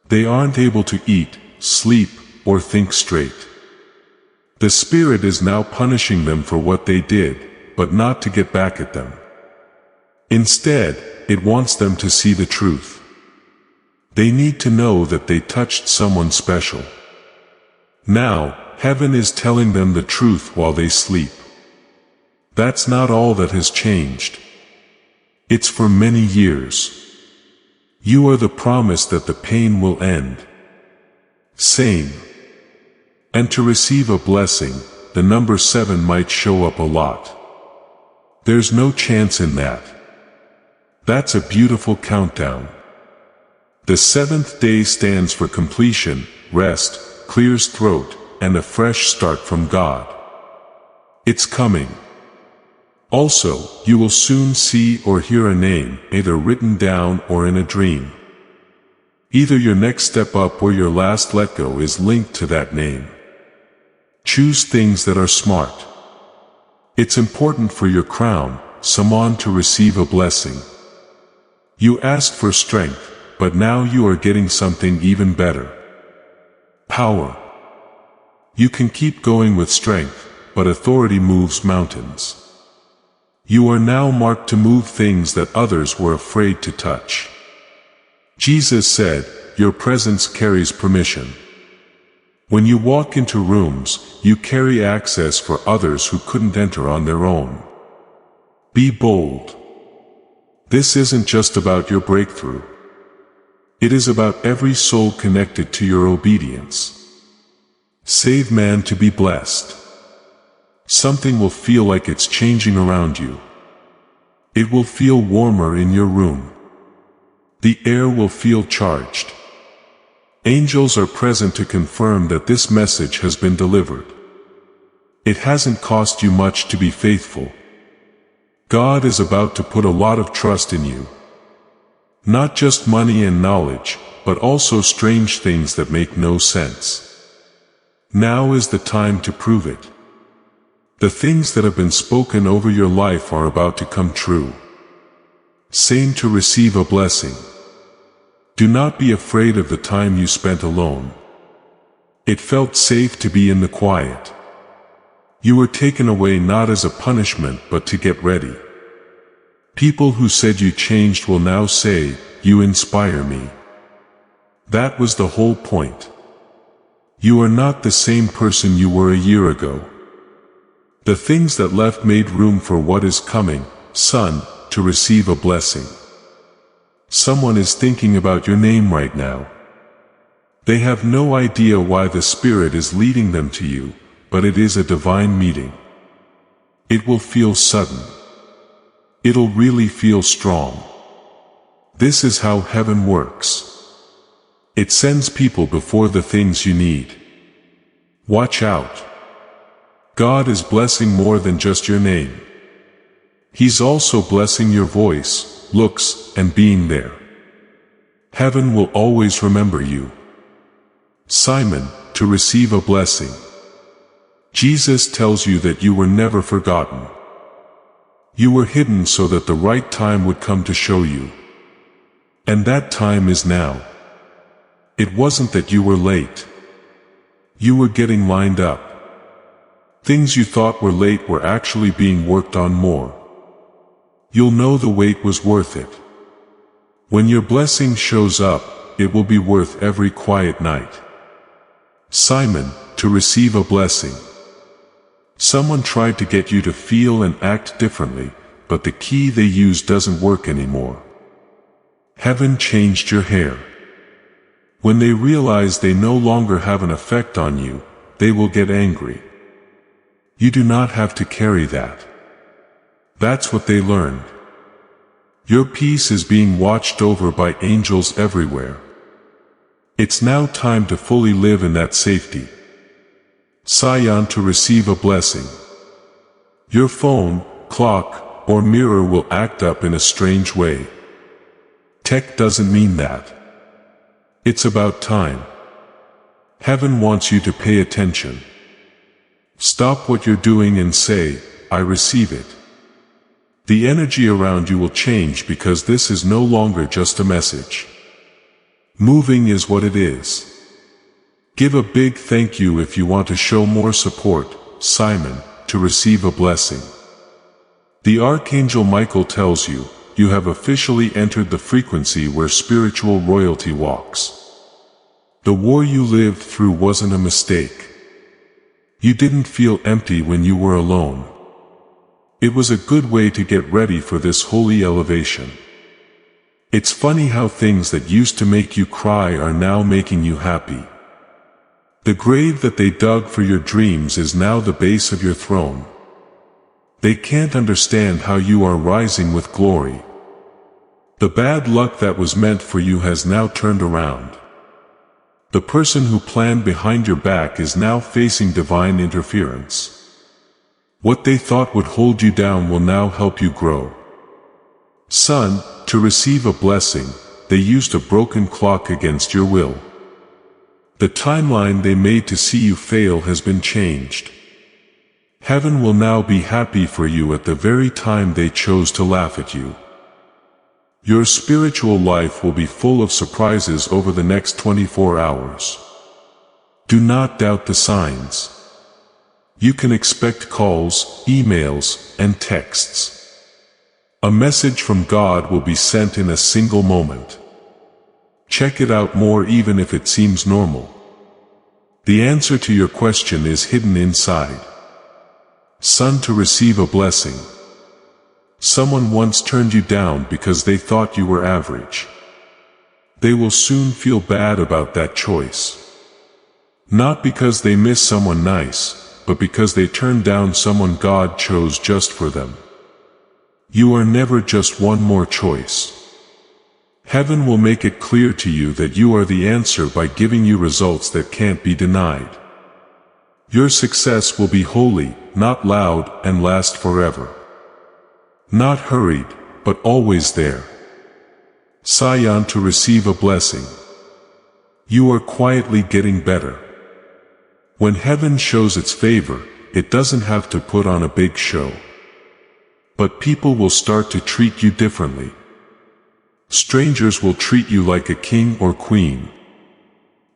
They aren't able to eat, sleep, or think straight. The Spirit is now punishing them for what they did, but not to get back at them. Instead, it wants them to see the truth. They need to know that they touched someone special. Now, heaven is telling them the truth while they sleep. That's not all that has changed. It's for many years. You are the promise that the pain will end. Same. And to receive a blessing, the number 7 might show up a lot. There's no chance in that. That's a beautiful countdown. The 7th day stands for completion, rest, clears throat, and a fresh start from God. It's coming. Also, you will soon see or hear a name, either written down or in a dream. Either your next step up or your last let go is linked to that name. Choose things that are smart. It's important for your crown, someone to receive a blessing. You asked for strength, but now you are getting something even better. Power. You can keep going with strength, but authority moves mountains. You are now marked to move things that others were afraid to touch. Jesus said, your presence carries permission. When you walk into rooms, you carry access for others who couldn't enter on their own. Be bold. This isn't just about your breakthrough. It is about every soul connected to your obedience. Save man to be blessed. Something will feel like it's changing around you. It will feel warmer in your room. The air will feel charged. Angels are present to confirm that this message has been delivered. It hasn't cost you much to be faithful. God is about to put a lot of trust in you. Not just money and knowledge, but also strange things that make no sense. Now is the time to prove it. The things that have been spoken over your life are about to come true. Same to receive a blessing. Do not be afraid of the time you spent alone. It felt safe to be in the quiet. You were taken away not as a punishment but to get ready. People who said you changed will now say, "You inspire me." That was the whole point. You are not the same person you were a year ago. The things that left made room for what is coming, son, to receive a blessing. Someone is thinking about your name right now. They have no idea why the Spirit is leading them to you, but it is a divine meeting. It will feel sudden. It'll really feel strong. This is how heaven works. It sends people before the things you need. Watch out. God is blessing more than just your name. He's also blessing your voice, looks, and being there. Heaven will always remember you. Simon, to receive a blessing. Jesus tells you that you were never forgotten. You were hidden so that the right time would come to show you. And that time is now. It wasn't that you were late. You were getting lined up. Things you thought were late were actually being worked on more. You'll know the wait was worth it. When your blessing shows up, it will be worth every quiet night. Simon, to receive a blessing. Someone tried to get you to feel and act differently, but the key they used doesn't work anymore. Heaven changed your hair. When they realize they no longer have an effect on you, they will get angry. You do not have to carry that. That's what they learned. Your peace is being watched over by angels everywhere. It's now time to fully live in that safety. Sion, to receive a blessing. Your phone, clock, or mirror will act up in a strange way. Tech doesn't mean that. It's about time. Heaven wants you to pay attention. Stop what you're doing and say, "I receive it." The energy around you will change because this is no longer just a message. Moving is what it is. Give a big thank you if you want to show more support, Simon, to receive a blessing. The Archangel Michael tells you, you have officially entered the frequency where spiritual royalty walks. The war you lived through wasn't a mistake. You didn't feel empty when you were alone. It was a good way to get ready for this holy elevation. It's funny how things that used to make you cry are now making you happy. The grave that they dug for your dreams is now the base of your throne. They can't understand how you are rising with glory. The bad luck that was meant for you has now turned around. The person who planned behind your back is now facing divine interference. What they thought would hold you down will now help you grow. Son, to receive a blessing, they used a broken clock against your will. The timeline they made to see you fail has been changed. Heaven will now be happy for you at the very time they chose to laugh at you. Your spiritual life will be full of surprises over the next 24 hours. Do not doubt the signs. You can expect calls, emails, and texts. A message from God will be sent in a single moment. Check it out more even if it seems normal. The answer to your question is hidden inside. Son, to receive a blessing. Someone once turned you down because they thought you were average. They will soon feel bad about that choice. Not because they miss someone nice, but because they turned down someone God chose just for them. You are never just one more choice. Heaven will make it clear to you that you are the answer by giving you results that can't be denied. Your success will be holy, not loud, and last forever. Not hurried, but always there. Sion, to receive a blessing. You are quietly getting better. When heaven shows its favor, it doesn't have to put on a big show. But people will start to treat you differently. Strangers will treat you like a king or queen.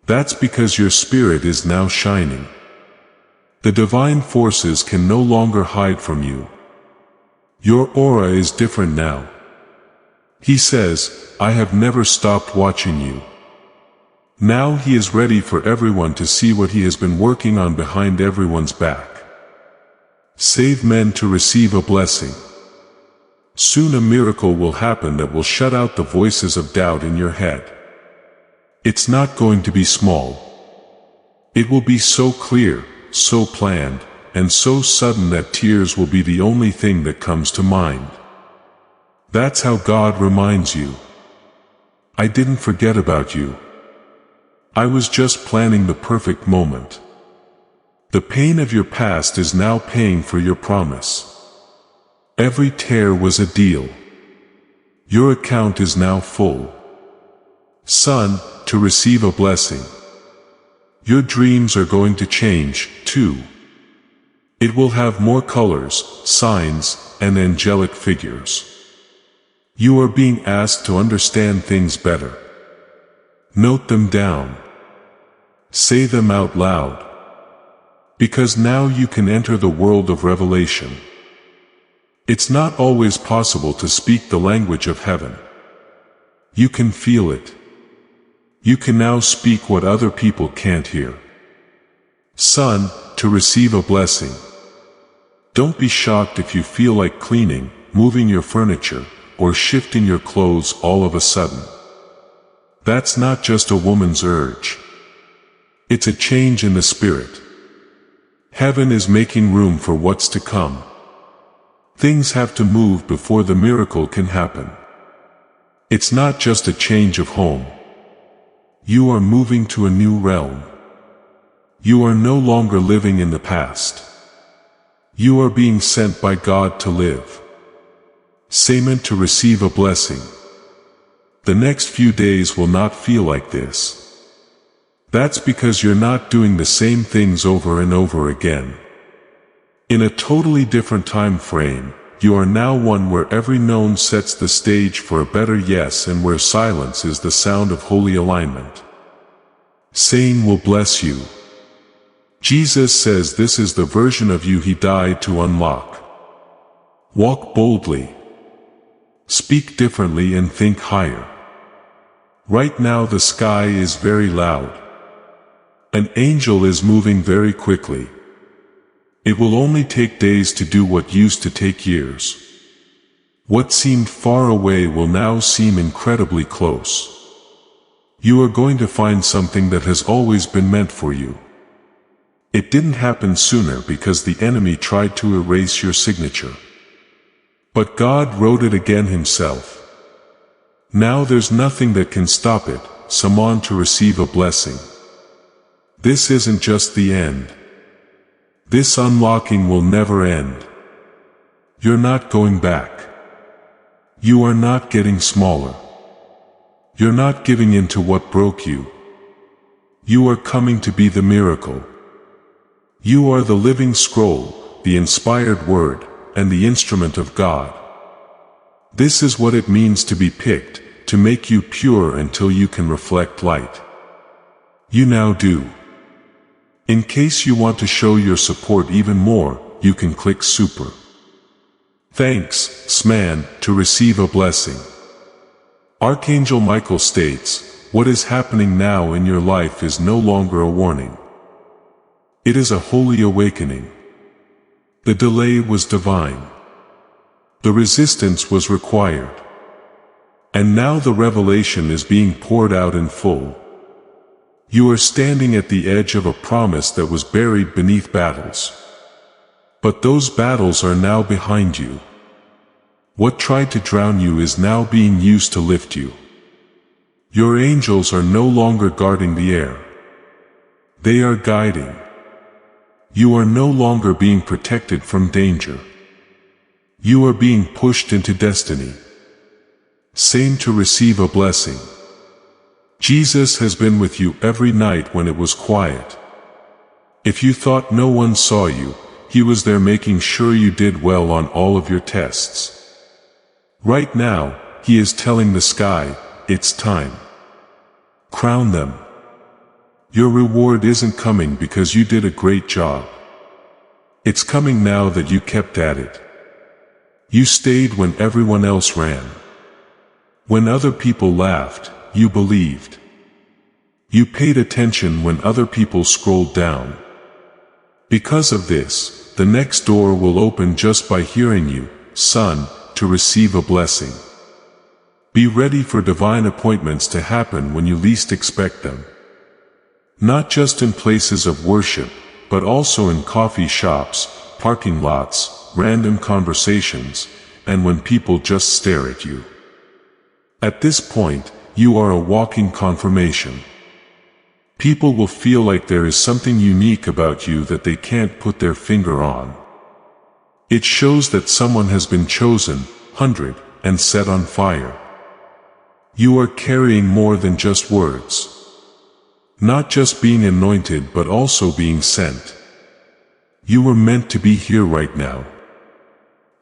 That's because your spirit is now shining. The divine forces can no longer hide from you. Your aura is different now. He says, I have never stopped watching you. Now he is ready for everyone to see what he has been working on behind everyone's back. Save men to receive a blessing. Soon a miracle will happen that will shut out the voices of doubt in your head. It's not going to be small. It will be so clear, so planned, and so sudden that tears will be the only thing that comes to mind. That's how God reminds you. I didn't forget about you. I was just planning the perfect moment. The pain of your past is now paying for your promise. Every tear was a deal. Your account is now full. Son, to receive a blessing. Your dreams are going to change, too. It will have more colors, signs, and angelic figures. You are being asked to understand things better. Note them down. Say them out loud. Because now you can enter the world of revelation. It's not always possible to speak the language of heaven. You can feel it. You can now speak what other people can't hear. Son, to receive a blessing. Don't be shocked if you feel like cleaning, moving your furniture, or shifting your clothes all of a sudden. That's not just a woman's urge. It's a change in the spirit. Heaven is making room for what's to come. Things have to move before the miracle can happen. It's not just a change of home. You are moving to a new realm. You are no longer living in the past. You are being sent by God to live. Semen to receive a blessing. The next few days will not feel like this. That's because you're not doing the same things over and over again. In a totally different time frame, you are now one where every known sets the stage for a better yes and where silence is the sound of holy alignment. Saying will bless you. Jesus says this is the version of you he died to unlock. Walk boldly. Speak differently and think higher. Right now the sky is very loud. An angel is moving very quickly. It will only take days to do what used to take years. What seemed far away will now seem incredibly close. You are going to find something that has always been meant for you. It didn't happen sooner because the enemy tried to erase your signature. But God wrote it again himself. Now there's nothing that can stop it, someone to receive a blessing. This isn't just the end. This unlocking will never end. You're not going back. You are not getting smaller. You're not giving in to what broke you. You are coming to be the miracle. You are the living scroll, the inspired word, and the instrument of God. This is what it means to be picked, to make you pure until you can reflect light. You now do. In case you want to show your support even more, you can click Super. Thanks, Sman, to receive a blessing. Archangel Michael states, what is happening now in your life is no longer a warning. It is a holy awakening. The delay was divine. The resistance was required. And now the revelation is being poured out in full. You are standing at the edge of a promise that was buried beneath battles. But those battles are now behind you. What tried to drown you is now being used to lift you. Your angels are no longer guarding the air. They are guiding. You are no longer being protected from danger. You are being pushed into destiny. Same to receive a blessing. Jesus has been with you every night when it was quiet. If you thought no one saw you, He was there making sure you did well on all of your tests. Right now, He is telling the sky, it's time. Crown them. Your reward isn't coming because you did a great job. It's coming now that you kept at it. You stayed when everyone else ran. When other people laughed, you believed. You paid attention when other people scrolled down. Because of this, the next door will open just by hearing you, son, to receive a blessing. Be ready for divine appointments to happen when you least expect them. Not just in places of worship, but also in coffee shops, parking lots, random conversations, and when people just stare at you. At this point, you are a walking confirmation. People will feel like there is something unique about you that they can't put their finger on. It shows that someone has been chosen, and set on fire. You are carrying more than just words. Not just being anointed but also being sent. You were meant to be here right now.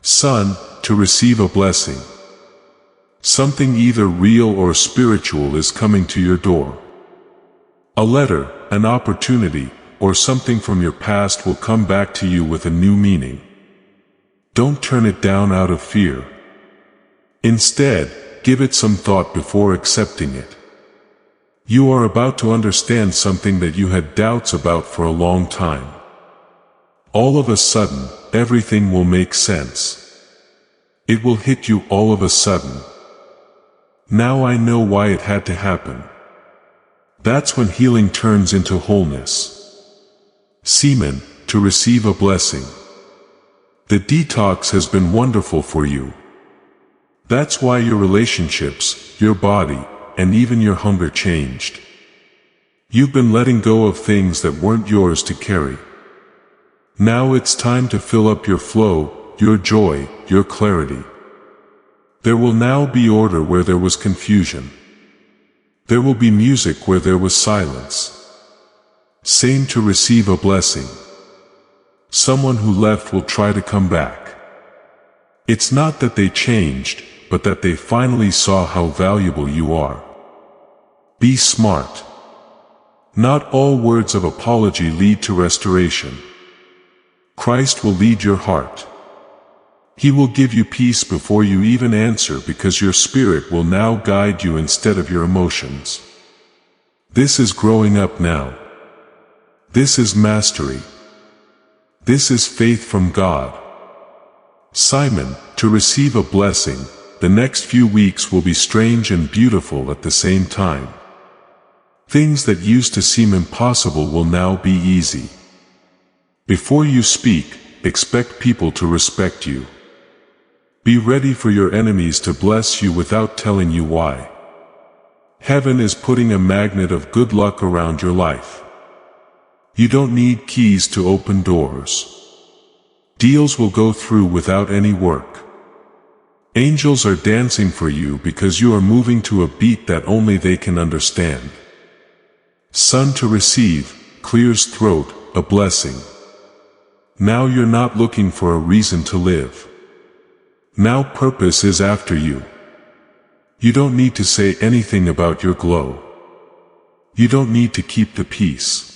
Son, to receive a blessing. Something either real or spiritual is coming to your door. A letter, an opportunity, or something from your past will come back to you with a new meaning. Don't turn it down out of fear. Instead, give it some thought before accepting it. You are about to understand something that you had doubts about for a long time. All of a sudden, everything will make sense. It will hit you all of a sudden. Now I know why it had to happen. That's when healing turns into wholeness. Semen, to receive a blessing. The detox has been wonderful for you. That's why your relationships, your body, and even your hunger changed. You've been letting go of things that weren't yours to carry. Now it's time to fill up your flow, your joy, your clarity. There will now be order where there was confusion. There will be music where there was silence. Same to receive a blessing. Someone who left will try to come back. It's not that they changed, but that they finally saw how valuable you are. Be smart. Not all words of apology lead to restoration. Christ will lead your heart. He will give you peace before you even answer because your spirit will now guide you instead of your emotions. This is growing up now. This is mastery. This is faith from God. Simon, to receive a blessing, the next few weeks will be strange and beautiful at the same time. Things that used to seem impossible will now be easy. Before you speak, expect people to respect you. Be ready for your enemies to bless you without telling you why. Heaven is putting a magnet of good luck around your life. You don't need keys to open doors. Deals will go through without any work. Angels are dancing for you because you are moving to a beat that only they can understand. Son, to receive, clears throat, a blessing. Now you're not looking for a reason to live. Now purpose is after you. You don't need to say anything about your glow. You don't need to keep the peace.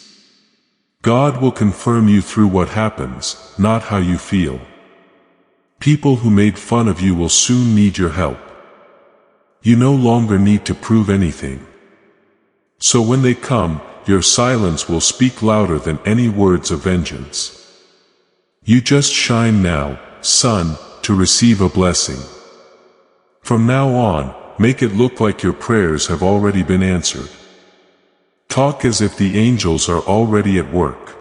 God will confirm you through what happens, not how you feel. People who made fun of you will soon need your help. You no longer need to prove anything. So when they come, your silence will speak louder than any words of vengeance. You just shine now, son, to receive a blessing. From now on, make it look like your prayers have already been answered. Talk as if the angels are already at work.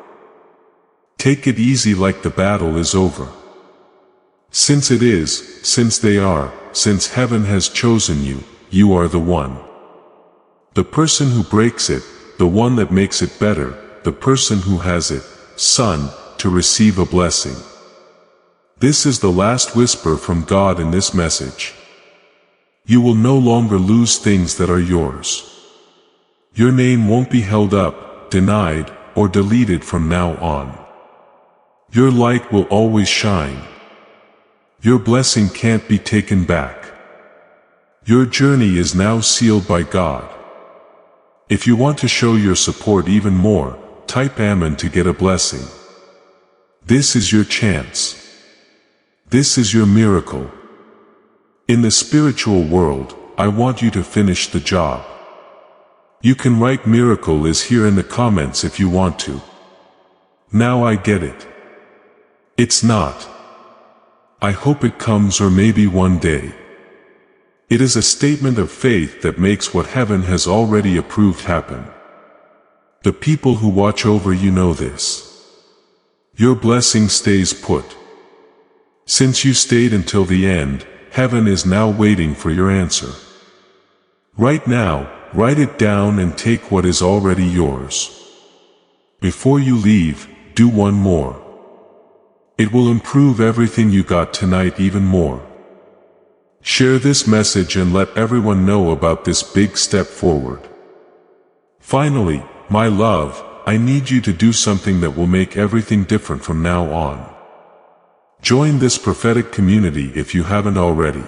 Take it easy like the battle is over. Since it is, since they are, since heaven has chosen you, you are the one. The person who breaks it, the one that makes it better, the person who has it, son, to receive a blessing. This is the last whisper from God in this message. You will no longer lose things that are yours. Your name won't be held up, denied, or deleted from now on. Your light will always shine. Your blessing can't be taken back. Your journey is now sealed by God. If you want to show your support even more, type Amen to get a blessing. This is your chance. This is your miracle. In the spiritual world, I want you to finish the job. You can write "miracle is here" in the comments if you want to. Now I get it. It's not. I hope it comes, or maybe one day. It is a statement of faith that makes what heaven has already approved happen. The people who watch over you know this. Your blessing stays put. Since you stayed until the end, heaven is now waiting for your answer. Right now, write it down and take what is already yours. Before you leave, do one more. It will improve everything you got tonight even more. Share this message and let everyone know about this big step forward. Finally, my love, I need you to do something that will make everything different from now on. Join this prophetic community if you haven't already.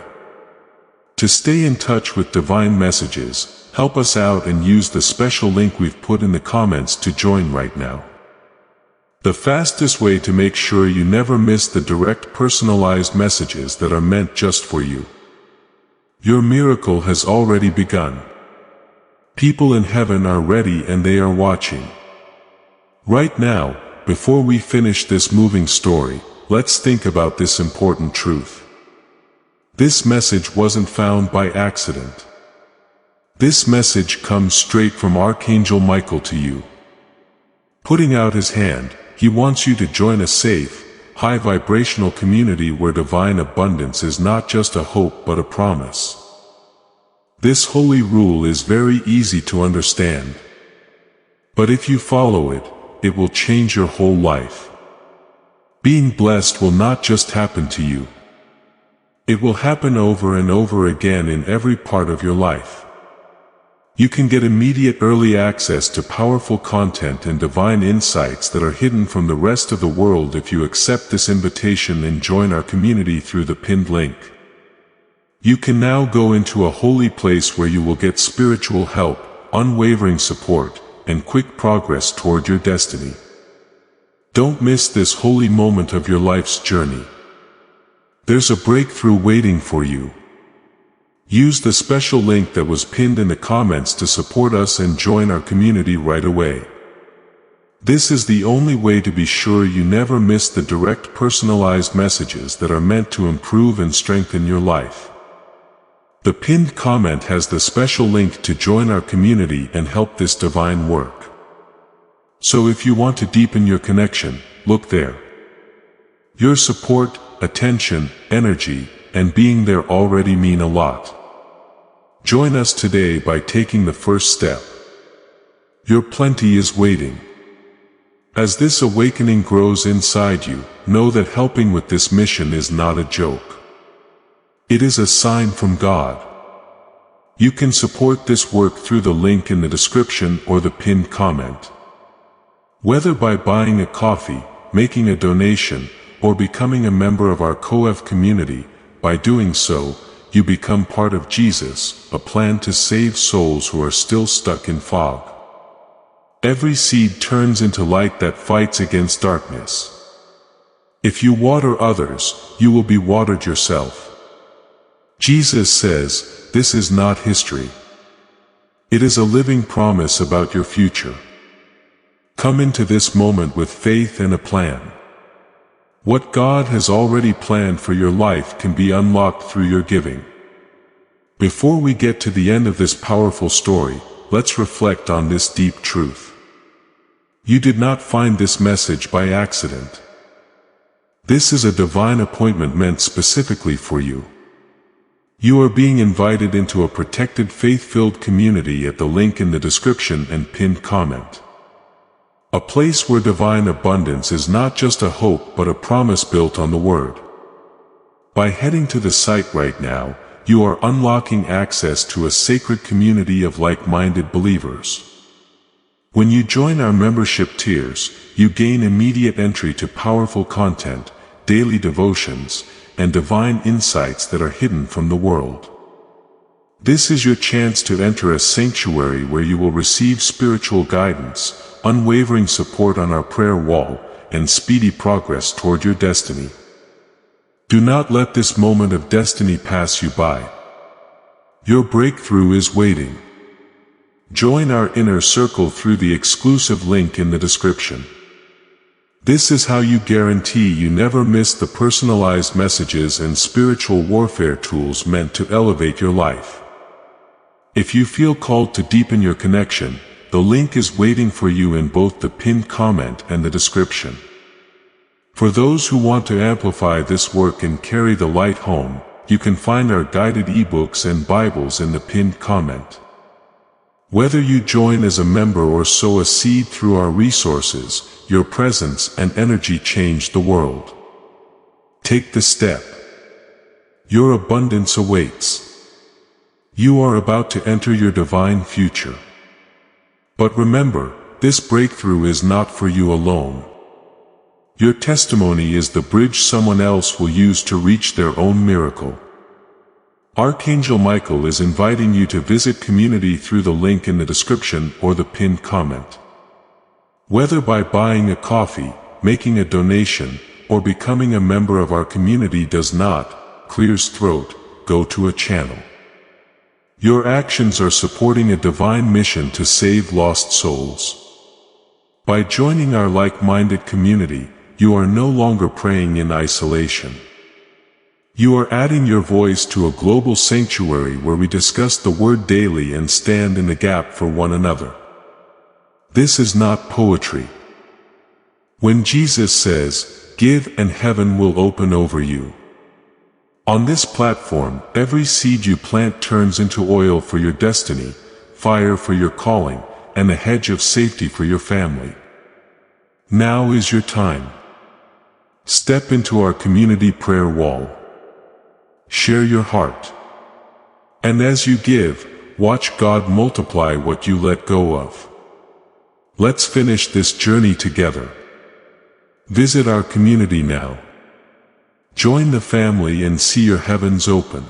To stay in touch with divine messages, help us out and use the special link we've put in the comments to join right now. The fastest way to make sure you never miss the direct personalized messages that are meant just for you. Your miracle has already begun. People in heaven are ready and they are watching. Right now, before we finish this moving story, let's think about this important truth. This message wasn't found by accident. This message comes straight from Archangel Michael to you. Putting out his hand, he wants you to join a safe, high vibrational community where divine abundance is not just a hope but a promise. This holy rule is very easy to understand. But if you follow it, it will change your whole life. Being blessed will not just happen to you. It will happen over and over again in every part of your life. You can get immediate early access to powerful content and divine insights that are hidden from the rest of the world if you accept this invitation and join our community through the pinned link. You can now go into a holy place where you will get spiritual help, unwavering support, and quick progress toward your destiny. Don't miss this holy moment of your life's journey. There's a breakthrough waiting for you. Use the special link that was pinned in the comments to support us and join our community right away. This is the only way to be sure you never miss the direct personalized messages that are meant to improve and strengthen your life. The pinned comment has the special link to join our community and help this divine work. So if you want to deepen your connection, look there. Your support, attention, energy, and being there already mean a lot. Join us today by taking the first step. Your plenty is waiting. As this awakening grows inside you, know that helping with this mission is not a joke. It is a sign from God. You can support this work through the link in the description or the pinned comment. Whether by buying a coffee, making a donation, or becoming a member of our COF community, by doing so, you become part of Jesus, a plan to save souls who are still stuck in fog. Every seed turns into light that fights against darkness. If you water others, you will be watered yourself. Jesus says, this is not history. It is a living promise about your future. Come into this moment with faith and a plan. What God has already planned for your life can be unlocked through your giving. Before we get to the end of this powerful story, let's reflect on this deep truth. You did not find this message by accident. This is a divine appointment meant specifically for you. You are being invited into a protected faith-filled community at the link in the description and pinned comment. A place where divine abundance is not just a hope but a promise built on the Word. By heading to the site right now, you are unlocking access to a sacred community of like-minded believers. When you join our membership tiers, you gain immediate entry to powerful content, daily devotions, and divine insights that are hidden from the world. This is your chance to enter a sanctuary where you will receive spiritual guidance, unwavering support on our prayer wall, and speedy progress toward your destiny. Do not let this moment of destiny pass you by. Your breakthrough is waiting. Join our inner circle through the exclusive link in the description. This is how you guarantee you never miss the personalized messages and spiritual warfare tools meant to elevate your life. If you feel called to deepen your connection, the link is waiting for you in both the pinned comment and the description. For those who want to amplify this work and carry the light home, you can find our guided ebooks and Bibles in the pinned comment. Whether you join as a member or sow a seed through our resources, your presence and energy change the world. Take the step. Your abundance awaits. You are about to enter your divine future. But remember, this breakthrough is not for you alone. Your testimony is the bridge someone else will use to reach their own miracle. Archangel Michael is inviting you to visit community through the link in the description or the pinned comment. Whether by buying a coffee, making a donation, or becoming a member of our community does not, clears throat, go to a channel. Your actions are supporting a divine mission to save lost souls. By joining our like-minded community, you are no longer praying in isolation. You are adding your voice to a global sanctuary where we discuss the Word daily and stand in the gap for one another. This is not poetry. When Jesus says, "Give and heaven will open over you." On this platform, every seed you plant turns into oil for your destiny, fire for your calling, and a hedge of safety for your family. Now is your time. Step into our community prayer wall. Share your heart. And as you give, watch God multiply what you let go of. Let's finish this journey together. Visit our community now. Join the family and see your heavens open.